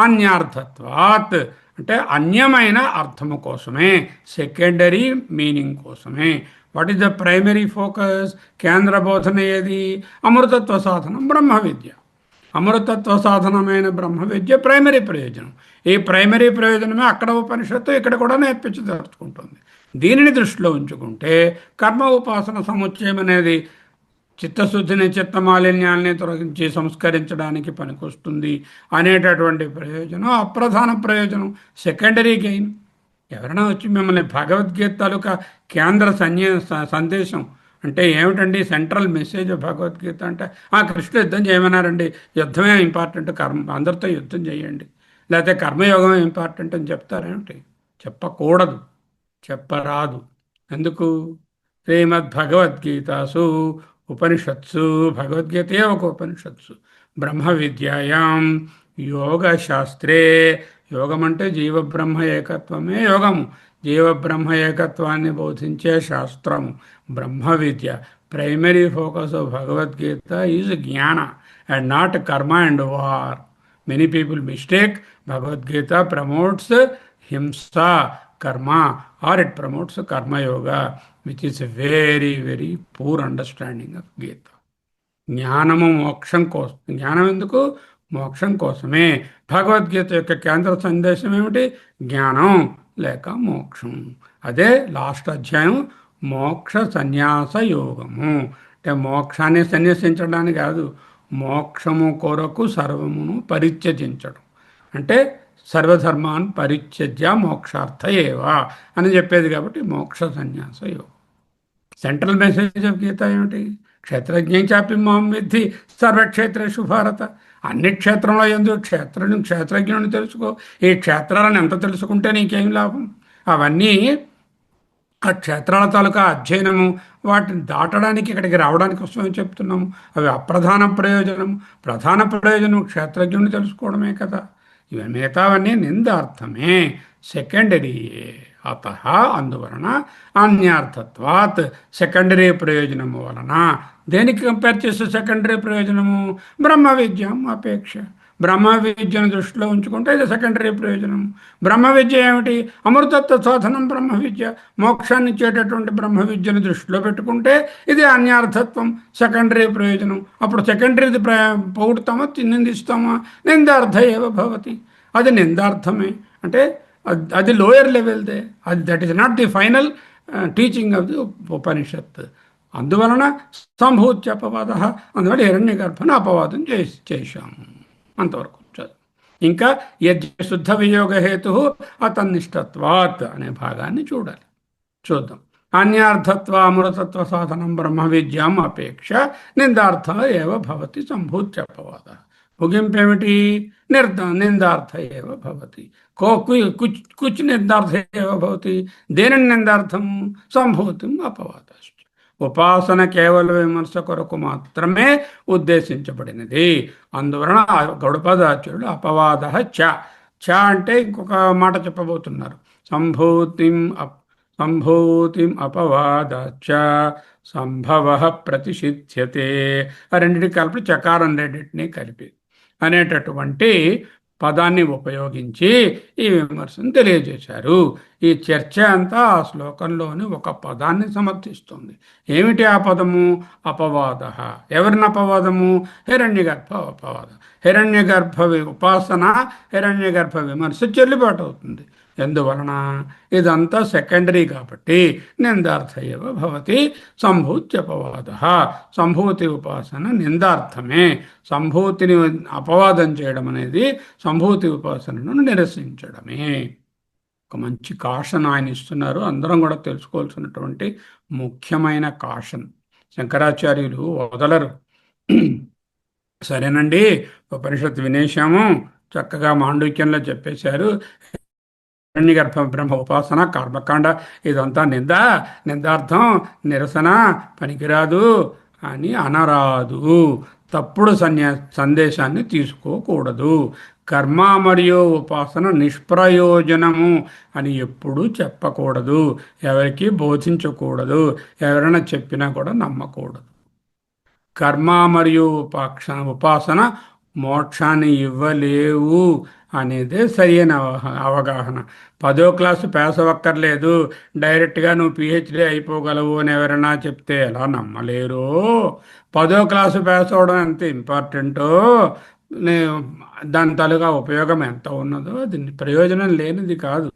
అన్యార్థత్వాత్ అంటే అన్యమైన అర్థము కోసమే, సెకండరీ మీనింగ్ కోసమే. What is the primary focus? కేంద్ర బోధన ఏది? అమృతత్వ సాధనం బ్రహ్మ విద్య. అమృతత్వ సాధనమైన బ్రహ్మ విద్య ప్రైమరీ ప్రయోజనం. ఈ ప్రైమరీ ప్రయోజనమే అక్కడ ఉపనిషత్తు ఇక్కడ కూడా నేర్పించదలుచుకుంటుంది. దీనిని దృష్టిలో ఉంచుకుంటే కర్మ ఉపాసన సముచ్చయం అనేది చిత్తశుద్ధిని, చిత్తమాలిన్యాల్ని తొలగించి సంస్కరించడానికి పనికొస్తుంది అనేటటువంటి ప్రయోజనం అప్రధాన ప్రయోజనం, సెకండరీ గెయిన్. ఎవరైనా వచ్చి మిమ్మల్ని భగవద్గీత తాలూకా కేంద్ర సందేశం అంటే ఏమిటండి, సెంట్రల్ మెసేజ్ భగవద్గీత అంటే కృష్ణుడు యుద్ధం చేయమన్నారండి, యుద్ధమే ఇంపార్టెంట్, కర్మ అందరితో యుద్ధం చేయండి, లేకపోతే కర్మయోగమే ఇంపార్టెంట్ అని చెప్తారేమిటి? చెప్పకూడదు, చెప్పరాదు. ఎందుకు? శ్రీమద్ భగవద్గీతాసు ఉపనిషత్సు, భగవద్గీతే ఒక ఉపనిషత్సు, బ్రహ్మ విద్యాయాం యోగశాస్త్రే, యోగం అంటే జీవబ్రహ్మ ఏకత్వమే యోగము, జీవబ్రహ్మ ఏకత్వాన్ని బోధించే శాస్త్రము బ్రహ్మ విద్య. Primary focus of Bhagavad Gita is జ్ఞాన అండ్ నాట్ కర్మ and war. Many people mistake Bhagavad Gita promotes హింస కర్మ ఆర్ ఇట్ ప్రమోట్స్ కర్మయోగ, which is a very very poor understanding of Gita. జ్ఞానము మోక్షం కోసం, జ్ఞానం ఎందుకు? మోక్షం కోసమే. భగవద్గీత యొక్క కేంద్ర సందేశం ఏమిటి? జ్ఞానం లేక మోక్షం. అదే లాస్ట్ అధ్యాయం, మోక్ష సన్యాస యోగము. అంటే మోక్షాన్ని సన్యసించడానికి కాదు, మోక్షము కొరకు సర్వమును పరిత్యజించడం. అంటే సర్వధర్మాన్ పరిత్యజ్య మోక్షార్థ ఏవా అని చెప్పేది కాబట్టి మోక్ష సన్యాస యోగం. సెంట్రల్ మెసేజ్ ఆఫ్ గీత ఏమిటి? క్షేత్రజ్ఞం చాపి మాం విద్ధి సర్వక్షేత్రేషు భారత. అన్ని క్షేత్రంలో ఎందుకు క్షేత్రజ్ఞుని తెలుసుకో. ఈ క్షేత్రాలను ఎంత తెలుసుకుంటే నీకేం లాభం? అవన్నీ ఆ క్షేత్రాల తాలూకా అధ్యయనము, వాటిని దాటడానికి ఇక్కడికి రావడానికి కోసమే చెప్తున్నాము. అవి అప్రధాన ప్రయోజనం. ప్రధాన ప్రయోజనం క్షేత్రజ్ఞుని తెలుసుకోవడమే కదా. ఇవి మిగతావన్నీ నిందార్థమే, సెకండరీయే. అత అందువలన అన్యార్థత్వాత్, సెకండరీ ప్రయోజనము వలన. దేనికి కంపేర్ చేస్తే సెకండరీ ప్రయోజనము? బ్రహ్మ విద్యం అపేక్ష. బ్రహ్మ విద్యను దృష్టిలో ఉంచుకుంటే ఇది సెకండరీ ప్రయోజనం. బ్రహ్మ విద్య ఏమిటి? అమృతత్వ సాధనం బ్రహ్మ విద్య. మోక్షాన్ని ఇచ్చేటటువంటి బ్రహ్మ విద్యను దృష్టిలో పెట్టుకుంటే ఇది అన్యార్థత్వం, సెకండరీ ప్రయోజనం. అప్పుడు సెకండరీది పొగుడుతామా, నిందిస్తామా? నిందార్థ ఏవ భవతి. అది నిందార్థమే. అంటే అది లోయర్ లెవెల్దే, అది that is not the final teaching of the Upanishad. అందువలన సంభూత్య అపవాద, అందువల్ల హిరణ్య గర్భను అపవాదం చేశాము. అంతవరకు చదువు. ఇంకా యజ్ఞశుద్ధ వియోగహేతు అతన్నిష్టత్వాత్ అనే భాగాన్ని చూద్దాం. అన్యార్థత్వ అమృతత్వ సాధనం బ్రహ్మ విద్యాం అపేక్ష నిందార్థ ఏవ భవతి సంభూత్యపవాద. ముగింపేమిటి? నిందార్థ ఏవ భవతి. కుచ్ నిందార్థ ఏవ భవతి. దేనిని నిందార్థం? సంభూతిం అపవాద. ఉపాసన కేవల విమర్శ కొరకు మాత్రమే ఉద్దేశించబడినది. అందువలన గౌడపాదాచార్యుడు అపవాద చ అంటే ఇంకొక మాట చెప్పబోతున్నారు. సంభూతిం అపవాద చ సంభవ ప్రతిషిధ్యతే. ఆ రెండింటిని కలిపి చకారం రెండింటినీ కలిపి అనేటటువంటి పదాన్ని ఉపయోగించి ఈ విమర్శను తెలియజేశారు. ఈ చర్చ అంతా ఆ శ్లోకంలోని ఒక పదాన్ని సమర్థిస్తుంది. ఏమిటి ఆ పదము? అపవాద. ఎవరిని అపవాదము? హిరణ్యగర్భ అపవాద. హిరణ్యగర్భ ఉపాసన, హిరణ్యగర్భ విమర్శ చెల్లుబాటు అవుతుంది. ఎందువలన? ఇదంతా సెకండరీ కాబట్టి నిందార్థ ఏవ భవతి సంభూత్యపవాద. సంభూతి ఉపాసన నిందార్థమే. సంభూతిని అపవాదం చేయడం అనేది సంభూతి ఉపాసనను నిరసించడమే. ఒక మంచి కాషన్ ఆయన ఇస్తున్నారు. అందరం కూడా తెలుసుకోవాల్సినటువంటి ముఖ్యమైన కాషన్. శంకరాచార్యులు వదలరు. సరేనండి, ఉపనిషత్తు వినేశాము, చక్కగా మాండూక్యంలో చెప్పేశారు. హిరణ్యగర్భ బ్రహ్మ ఉపాసన కర్మకాండ ఇదంతా నిందార్థం, నిరసన, పనికిరాదు అని అనరాదు. తప్పుడు సందేశాన్ని తీసుకోకూడదు. కర్మ మరియు ఉపాసన నిష్ప్రయోజనము అని ఎప్పుడూ చెప్పకూడదు. ఎవరికి బోధించకూడదు. ఎవరైనా చెప్పినా కూడా నమ్మకూడదు. కర్మ మరియు ఉపాసన మోక్షాన్ని ఇవ్వలేవు అనేదే సరైన అవగాహన. 10వ క్లాసు పాస్ అవ్వక్కర్లేదు, డైరెక్ట్గా నువ్వు పిహెచ్డి అయిపోగలవు అని ఎవరైనా చెప్తే ఎలా నమ్మలేరు? 10వ క్లాసు పాస్ అవ్వడం ఎంత ఇంపార్టెంటో దాని తాలూకా ఉపయోగం ఎంత ఉన్నదో అది ప్రయోజనం లేనిది కాదు.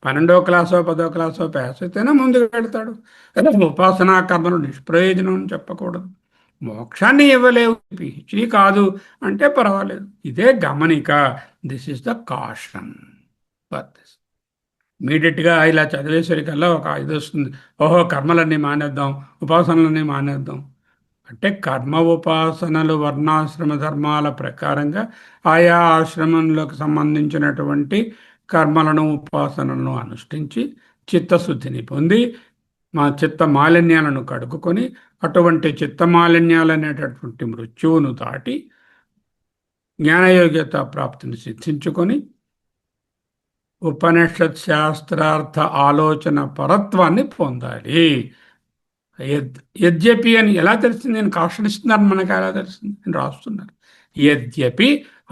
12వ క్లాసో 10వ క్లాసో పాస్ అయితేనే ముందుకు వెళ్తాడు. అదే ఉపాసనా కర్మలు నిష్ప్రయోజనం అని చెప్పకూడదు. మోక్షాన్ని ఇవ్వలేవు, పిహెచ్డి కాదు అంటే పర్వాలేదు. ఇదే గమనిక. This is the caution for this. ఇమీడియట్గా ఇలా చదివేసరికల్లా ఒక ఇది వస్తుంది, ఓహో కర్మలన్నీ మానేద్దాం, ఉపాసనలన్నీ మానేద్దాం అంటే కర్మ ఉపాసనలు వర్ణాశ్రమ ధర్మాల ప్రకారంగా ఆయా ఆశ్రమంలోకి సంబంధించినటువంటి కర్మలను ఉపాసనలను అనుష్ఠించి చిత్తశుద్ధిని పొంది మా చిత్త మాలిన్యాలను కడుక్కొని అటువంటి చిత్త మాలిన్యాలు అనేటటువంటి మృత్యువును దాటి జ్ఞానయోగ్యత ప్రాప్తిని సిద్ధించుకొని ఉపనిషత్ శాస్త్రార్థ ఆలోచన పరత్వాన్ని పొందాలి. యద్యపి అని ఎలా తెలిసింది? నేను కాషన్ ఇస్తున్నాను, మనకు ఎలా తెలిసింది? నేను రాస్తున్నాను. యద్యపి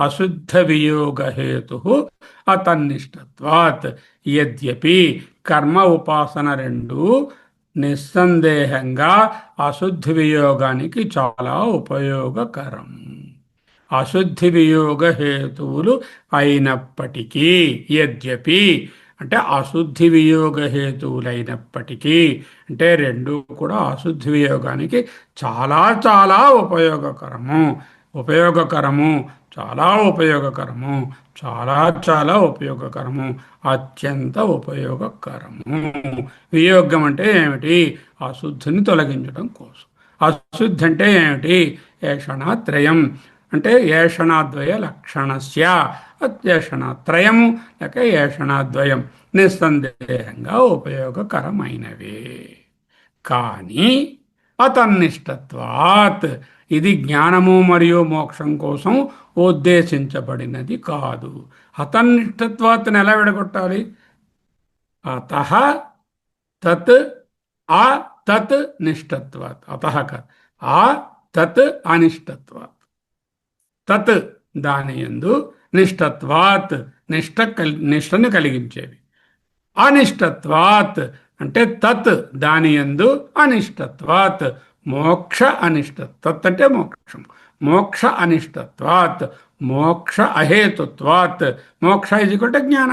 అశుద్ధ వియోగ హేతు అతన్నిష్టత్వాత్. యద్యపి కర్మ ఉపాసన రెండు నిస్సందేహంగా అశుద్ధి వియోగానికి చాలా ఉపయోగకరం. అశుద్ధి వియోగ హేతువులు అయినప్పటికీ, యద్యపి అంటే అశుద్ధి వియోగ హేతువులైనప్పటికీ, అంటే రెండు కూడా అశుద్ధి వియోగానికి చాలా చాలా ఉపయోగకరము. ఉపయోగకరము, చాలా ఉపయోగకరము, చాలా చాలా ఉపయోగకరము, అత్యంత ఉపయోగకరము. వియోగం అంటే ఏమిటి? అశుద్ధిని తొలగించడం కోసం. అశుద్ధి అంటే ఏమిటి? ఏషణాత్రయం అంటే ఏషణాద్వయ లక్షణస్య. ఏషణాత్రయము లేక ఏషణాద్వయం నిస్సందేహంగా ఉపయోగకరమైనవే. కానీ అతన్నిష్టత్వాత్ ఇది జ్ఞానము మరియు మోక్షం కోసం ఉద్దేశించబడినది కాదు. అతన్నిష్టత్వాత్ని ఎలా విడగొట్టాలి? అతః తత్ ఆ తత్ నిష్టత్వాత్. అతః కాదు, ఆ తత్ అనిష్టత్వాత్. తత్ దాని యందు, నిష్టత్వాత్ నిష్టను కలిగించేవి. అనిష్టత్వాత్ అంటే తత్ దాని యందు, అనిష్టత్వాత్ మోక్ష అనిష్ట. తత్ అంటే మోక్షం, మోక్ష అనిష్టత్వాత్ మోక్ష అహేతుత్వాత్. మోక్ష ఇజికొంటే జ్ఞాన,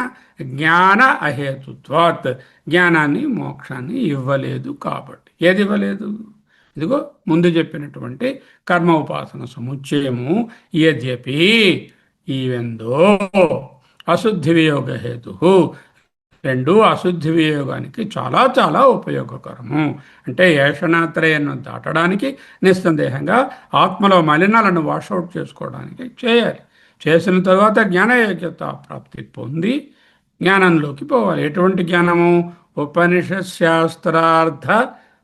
జ్ఞాన అహేతుత్వాత్ జ్ఞానాన్ని మోక్షాన్ని ఇవ్వలేదు కాబట్టి. ఏది ఇవ్వలేదు? ఇదిగో ముందు చెప్పినటువంటి కర్మ ఉపాసన సముచ్చయము. యద్యపి ఈవెందో అశుద్ధి వియోగ హేతు, రెండు అశుద్ధి వియోగానికి చాలా చాలా ఉపయోగకరము. అంటే ఏషణాత్రయాన్ని దాటడానికి, నిస్సందేహంగా ఆత్మలో మలినాలను వాషౌట్ చేసుకోవడానికి చేయాలి. చేసిన తర్వాత జ్ఞానయోగ్యత ప్రాప్తి పొంది జ్ఞానంలోకి పోవాలి. ఎటువంటి జ్ఞానము? ఉపనిషత్ శాస్త్రార్థ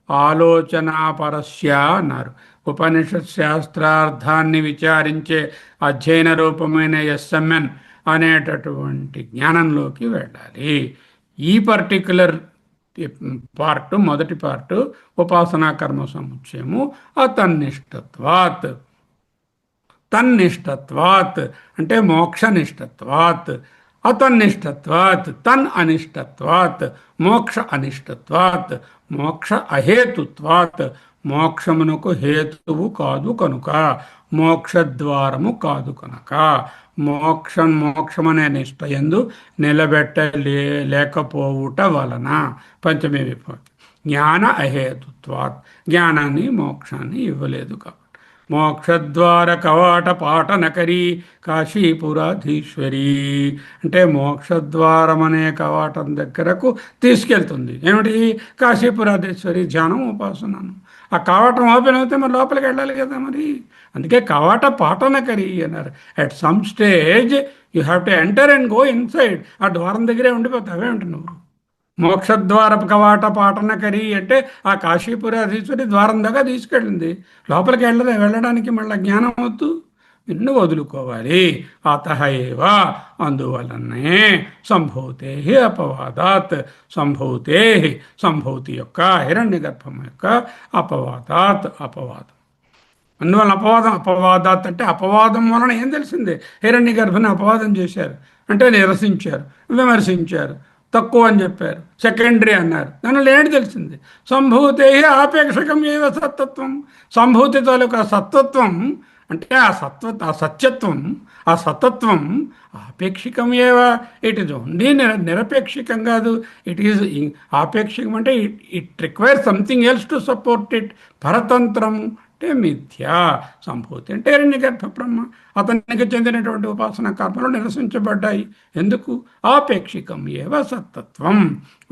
ఆలోచనాపరస్య అన్నారు. ఉపనిషత్ శాస్త్రార్థాన్ని విచారించే అధ్యయన రూపమైన ఎస్ఎంఎన్ అనేటటువంటి జ్ఞానంలోకి వెళ్ళాలి. ఈ పర్టిక్యులర్ పార్ట్, మొదటి పార్ట్ ఉపాసనా కర్మ సముచ్చయము అతన్నిష్టత్వాత్. తన్నిష్టత్వాత్ అంటే మోక్షనిష్టత్వాత్. అతన్నిష్టత్వాత్ తన్ అనిష్టత్వాత్ మోక్ష అనిష్టత్వాత్ మోక్ష అహేతుత్వాత్. మోక్షమునకు హేతువు కాదు కనుక, మోక్షద్వారము కాదు కనుక, మోక్షమనే నిష్ఠయందు లేకపోవుట వలన. పంచమే విభక్తి. జ్ఞాన అహేతుత్వాత్ జ్ఞానాన్ని మోక్షాన్ని ఇవ్వలేదు కాబట్టి. మోక్షద్వార కవాట పాటనకరి కాశీపురాధీశ్వరి అంటే మోక్షద్వారం అనే కవాటం దగ్గరకు తీసుకెళ్తుంది. ఏమిటి? కాశీపురాధీశ్వరి ధ్యానం ఉపాసనను. ఆ కవాటం ఓపెన్ అవుతే మరి లోపలికి వెళ్ళాలి కదా మరి. అందుకే కవాట పాటనకరి అన్నారు. At some stage you have to enter and go inside. ఆ ద్వారం దగ్గరే ఉండిపోతావే ఉంటు నువ్వు. మోక్షద్వార కవాట పాటనకరి అంటే ఆ కాశీపురాధీశ్వరి ద్వారం దాకా తీసుకెళ్ళింది. లోపలికి వెళ్ళడానికి మళ్ళీ జ్ఞానం వద్దు, నిన్ను వదులుకోవాలి. అతః ఏవ అందువలనే సంభూతే అపవాదాత్. సంభూతే సంభూతి యొక్క, హిరణ్య గర్భం యొక్క అపవాదాత్ అపవాదం. అందువలన అపవాదాత్ అంటే అపవాదం వలన ఏం తెలిసిందే? హిరణ్య గర్భని అపవాదం చేశారు అంటే నిరసించారు, విమర్శించారు, తక్కువ అని చెప్పారు, సెకండరీ అన్నారు. దానిలో ఏంటి తెలిసింది? సంభూతే ఆపేక్షకం ఏవ సత్తత్వం. సంభూతి తాలూకా సత్తత్వం అంటే ఆ సత్యత్వం, ఆ సతత్వం ఆపేక్షికం ఏవా, ఇట్ ఈజ్ ఓన్లీ నిరపేక్షికం కాదు. ఇట్ ఈజ్ ఆపేక్షికం అంటే it require something else to support it. పరతంత్రం అంటే మిథ్యా. సంభూతి అంటే హిరణ్యగర్భ బ్రహ్మ, అతనికి చెందినటువంటి ఉపాసనా కర్మలు నిరసించబడ్డాయి. ఎందుకు? ఆపేక్షికం ఏవ సత్తత్వం.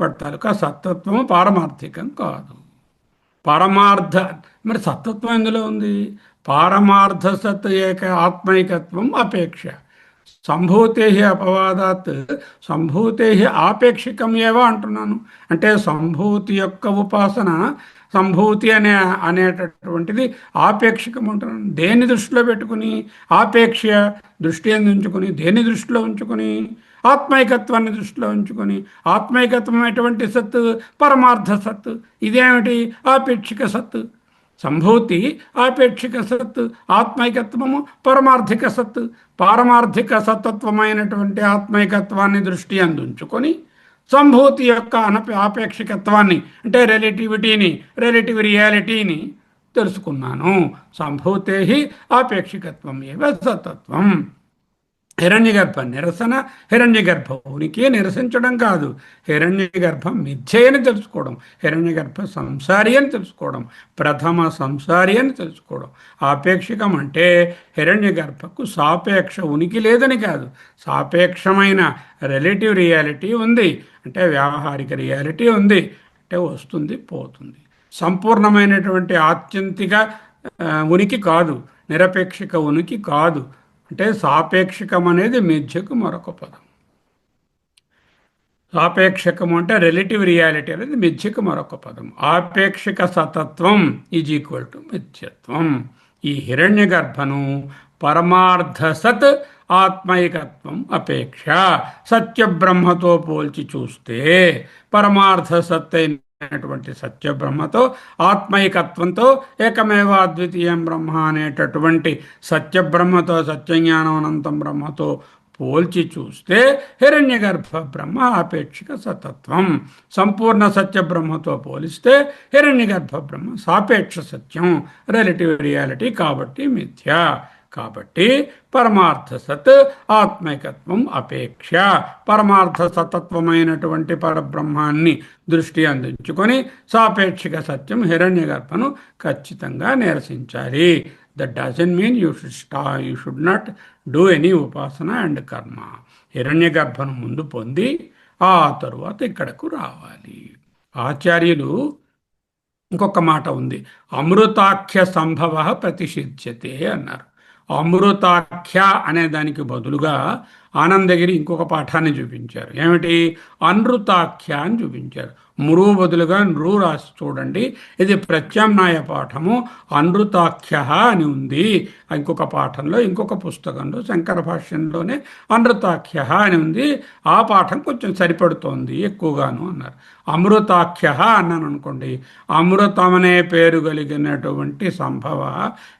వాటి తాలూకా సత్తత్వం పారమార్థికం కాదు. పరమార్థ, మరి సత్తత్వం ఎందులో ఉంది? పారమార్థ సత్ ఏక ఆత్మైకత్వం అపేక్ష. సంభూతే అపవాదాత్ సంభూతే ఆపేక్షికం ఏవో అంటున్నాను. అంటే సంభూతి యొక్క ఉపాసన, సంభూతి అనేటటువంటిది ఆపేక్షికం అంటున్నాను. దేన్ని దృష్టిలో పెట్టుకుని? ఆపేక్ష దృష్టి ఉంచుకుని. దేన్ని దృష్టిలో ఉంచుకుని? ఆత్మైకత్వాన్ని దృష్టిలో ఉంచుకొని. ఆత్మైకత్వం ఎటువంటి సత్తు? పరమార్థ సత్తు. ఇదేమిటి? ఆపేక్షిక సత్తు. సంభూతి ఆపేక్షిక సత్తు, ఆత్మైకత్వము పరమార్థిక సత్తు. పారమార్థిక సత్తత్వమైనటువంటి ఆత్మైకత్వాన్ని దృష్టి అందుంచుకొని సంభూతి యొక్క ఆపేక్షికత్వాన్ని అంటే రిలేటివ్ రియాలిటీని తెలుసుకున్నాను. సంభూతే ఆపేక్షికత్వం ఏవ సతత్వం. హిరణ్యగర్భ నిరసన, హిరణ్యగర్భ ఉనికి నిరసించడం కాదు, హిరణ్యగర్భం మిథ్య అని తెలుసుకోవడం, హిరణ్యగర్భ సంసారి అని తెలుసుకోవడం, ప్రథమ సంసారి అని తెలుసుకోవడం. ఆపేక్షికం అంటే హిరణ్యగర్భకు సాపేక్ష ఉనికి లేదని కాదు, సాపేక్షమైన రిలేటివ్ రియాలిటీ ఉంది. అంటే వ్యావహారిక రియాలిటీ ఉంది. అంటే వస్తుంది పోతుంది. సంపూర్ణమైనటువంటి ఆత్యంతిక ఉనికి కాదు, నిరపేక్షిక ఉనికి కాదు. అంటే సాపేక్షికం అనేది మిథ్యకు మరొక పదం. సాపేక్షకము అంటే రిలేటివ్ రియాలిటీ అనేది మిథ్యకు మరొక పదం. ఆపేక్షిక సతత్వం ఈజ్ ఈక్వల్ టు మిథ్యత్వం. ఈ హిరణ్య గర్భను పరమార్థ సత్ ఆత్మైకత్వం అపేక్ష సత్యబ్రహ్మతో పోల్చి చూస్తే, పరమార్థ సత్ అయినటువంటి సత్యబ్రహ్మతో, ఆత్మైకత్వంతో, ఏకమేవ అద్వితీయం బ్రహ్మ అనేటటువంటి సత్యబ్రహ్మతో, సత్యజ్ఞానం అనంతం బ్రహ్మతో పోల్చి చూస్తే హిరణ్యగర్భ బ్రహ్మ ఆపేక్షిక సతత్వం. సంపూర్ణ సత్యబ్రహ్మతో పోలిస్తే హిరణ్యగర్భ బ్రహ్మ సాపేక్ష సత్యం, రిలేటివ్ రియాలిటీ, కాబట్టి మిథ్య. కాబట్టి పరమార్థ సత్ ఆత్మైకత్వం అపేక్ష. పరమార్థ సతత్వమైనటువంటి పరబ్రహ్మాన్ని దృష్టి అందించుకొని సాపేక్షిక సత్యం హిరణ్యగర్భను ఖచ్చితంగా నిరసించాలి. That doesn't mean you should not do any ఉపాసన అండ్ కర్మ. హిరణ్యగర్భను ముందు పొంది ఆ తరువాత ఇక్కడకు రావాలి. ఆచార్యులు ఇంకొక మాట ఉంది, అమృతాఖ్య సంభవ ప్రతిషిధ్యతే అన్నారు. అమృతాఖ్య అనే దానికి బదులుగా ఆనందగిరి ఇంకొక పాఠాన్ని చూపించారు. ఏమిటి? అనృతాఖ్య అని చూపించారు. మురు బదులుగా నృ రాసి చూడండి. ఇది ప్రత్యామ్నాయ పాఠము. అనృతాఖ్య అని ఉంది ఇంకొక పాఠంలో, ఇంకొక పుస్తకంలో, శంకర భాష్యంలోనే అనృతాఖ్య అని ఉంది. ఆ పాఠం కొంచెం సరిపడుతోంది ఎక్కువగాను అన్నారు. అమృతాఖ్య అన్నాను అనుకోండి, అమృతమనే పేరు కలిగినటువంటి సంభవ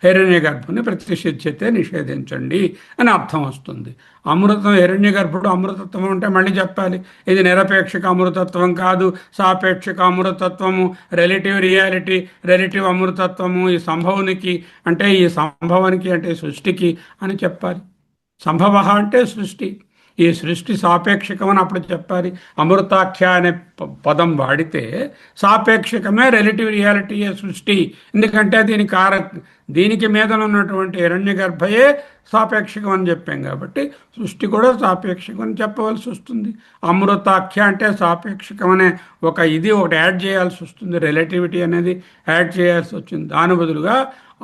హిరణ్యగర్భుని ప్రతిషిధ్యతే నిషేధించండి అని అర్థం వస్తుంది. అమృతం హిరణ్యగర్భుడు అమృతత్వం అంటే మళ్ళీ చెప్పాలి, ఇది నిరపేక్షక అమృతత్వం కాదు, సాపేక్షక అమృతత్వము, రిలేటివ్ రియాలిటీ, రిలేటివ్ అమృతత్వము ఈ సంభవునికి అంటే ఈ సంభవానికి అంటే సృష్టికి అని చెప్పాలి. సంభవ అంటే సృష్టి, ఈ సృష్టి సాపేక్షకమని అప్పుడు చెప్పాలి. అమృతాఖ్య అనే పదం వాడితే సాపేక్షకమే రిలేటివ్ రియాలిటీ సృష్టి. ఎందుకంటే దీనికి మీద ఉన్నటువంటి హిరణ్యగర్భయే సాపేక్షకం అని చెప్పాం కాబట్టి సృష్టి కూడా సాపేక్షకం అని చెప్పవలసి వస్తుంది. అమృతాఖ్య అంటే సాపేక్షకం అనే ఒకటి యాడ్ చేయాల్సి వస్తుంది, రిలేటివిటీ అనేది యాడ్ చేయాల్సి వచ్చింది. దాని బదులుగా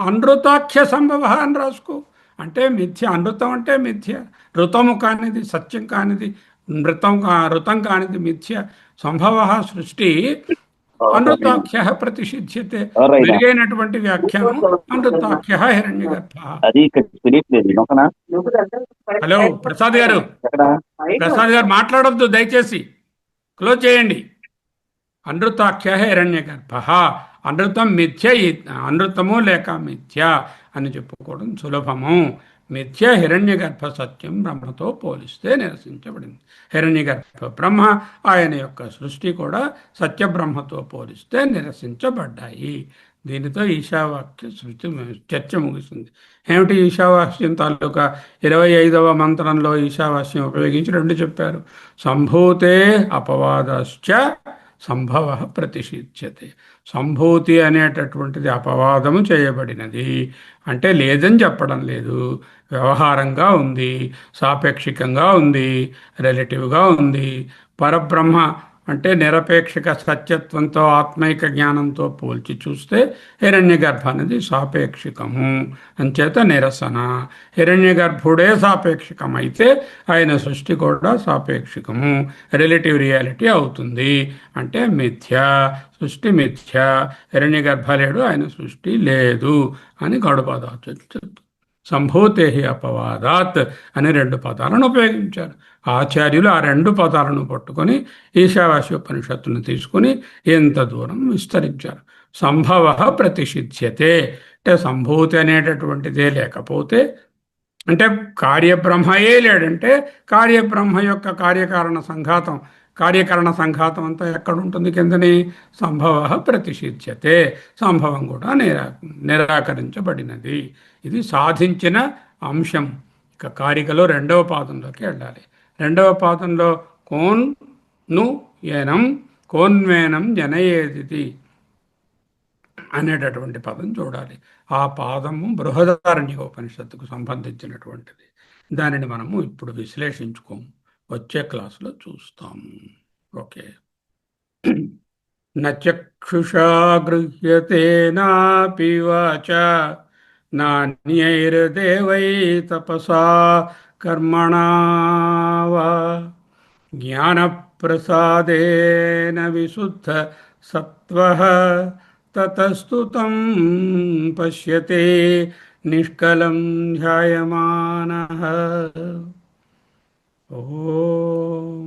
అనృతాఖ్య సంభవ అని రాసుకో. అంటే మిథ్య, అనృతం అంటే మిథ్య, ఋతము కానిది, సత్యం కానిది, ఋతం కానిది మిథ్య. సంభవ సృష్టి, అనృతాఖ్య ప్రతిషిధ్యతే. మెరుగైనటువంటి వ్యాఖ్యానం అనృతాఖ్య హిరణ్యగర్భ. హలో ప్రసాద్ గారు, మాట్లాడొద్దు దయచేసి, క్లోజ్ చేయండి. అనృతాఖ్య హిరణ్యగర్భ. అనృతం మిథ్య, అనృతము లేక మిథ్య అని చెప్పుకోవడం సులభము. మిథ్య హిరణ్యగర్భ సత్యం బ్రహ్మతో పోలిస్తే నిరసించబడింది. హిరణ్యగర్భ బ్రహ్మ, ఆయన యొక్క సృష్టి కూడా సత్యబ్రహ్మతో పోలిస్తే నిరసించబడ్డాయి. దీనితో ఈశావాస్య శృతి చర్చ ముగిసింది. ఏమిటి ఈశావాస్యం తాలూకా 25వ మంత్రంలో ఈశావాస్యం ఉపయోగించి రెండు చెప్పారు. సంభూతే అపవాదశ్చ సంభవ ప్రతిషిధ్యతే. సంభూతి అనేటటువంటిది అపవాదము చేయబడినది, అంటే లేదని చెప్పడం లేదు, వ్యవహారంగా ఉంది, సాపేక్షికంగా ఉంది, రిలేటివ్గా ఉంది. పరబ్రహ్మ అంటే నిరపేక్షక సత్యత్వంతో ఆత్మైక జ్ఞానంతో పోల్చి చూస్తే హిరణ్య గర్భ అనేది సాపేక్షికము, అంచేత నిరసన. హిరణ్య గర్భుడే సాపేక్షికమైతే ఆయన సృష్టి కూడా సాపేక్షికము, రిలేటివ్ రియాలిటీ అవుతుంది. అంటే మిథ్య, సృష్టి మిథ్య, హిరణ్య గర్భ లేడు, ఆయన సృష్టి లేదు అని గౌడపాదాచార్యులు. సంభూతే అపవాదాత్ అని రెండు పదాలను ఉపయోగించారు. ఆచార్యులు ఆ రెండు పదాలను పట్టుకొని ఈశావాస్య ఉపనిషత్తును తీసుకుని ఎంత దూరం విస్తరించారు. సంభవ ప్రతిషిధ్యతే అంటే సంభూతి అనేటటువంటిదే లేకపోతే, అంటే కార్యబ్రహ్మయే లేడంటే కార్యబ్రహ్మ యొక్క కార్యకరణ సంఘాతం అంతా ఎక్కడుంటుంది? కిందని సంభవ ప్రతిషిధ్యతే, సంభవం కూడా నిరాకరించబడినది. ఇది సాధించిన అంశం. ఇక కారికలో రెండవ పాదంలోకి వెళ్ళాలి. రెండవ పాదంలో కోన్ ను ఏనం కోన్వేనం జనయేది అనేటటువంటి పదం చూడాలి. ఆ పాదము బృహదారణ్య ఉపనిషత్తుకు సంబంధించినటువంటిది. దానిని మనము ఇప్పుడు విశ్లేషించుకోము, వచ్చే క్లాసులో చూస్తాము. ఓకే. నచక్షుషా గృహ్యతే నాపి వాచ నాన్యైర్దేవై తపసా కర్మణా వా జ్ఞానప్రసాదేన విశుద్ధ సత్వః తతస్తు తం పశ్యతే నిష్కలం ధ్యాయమానః. ఓం.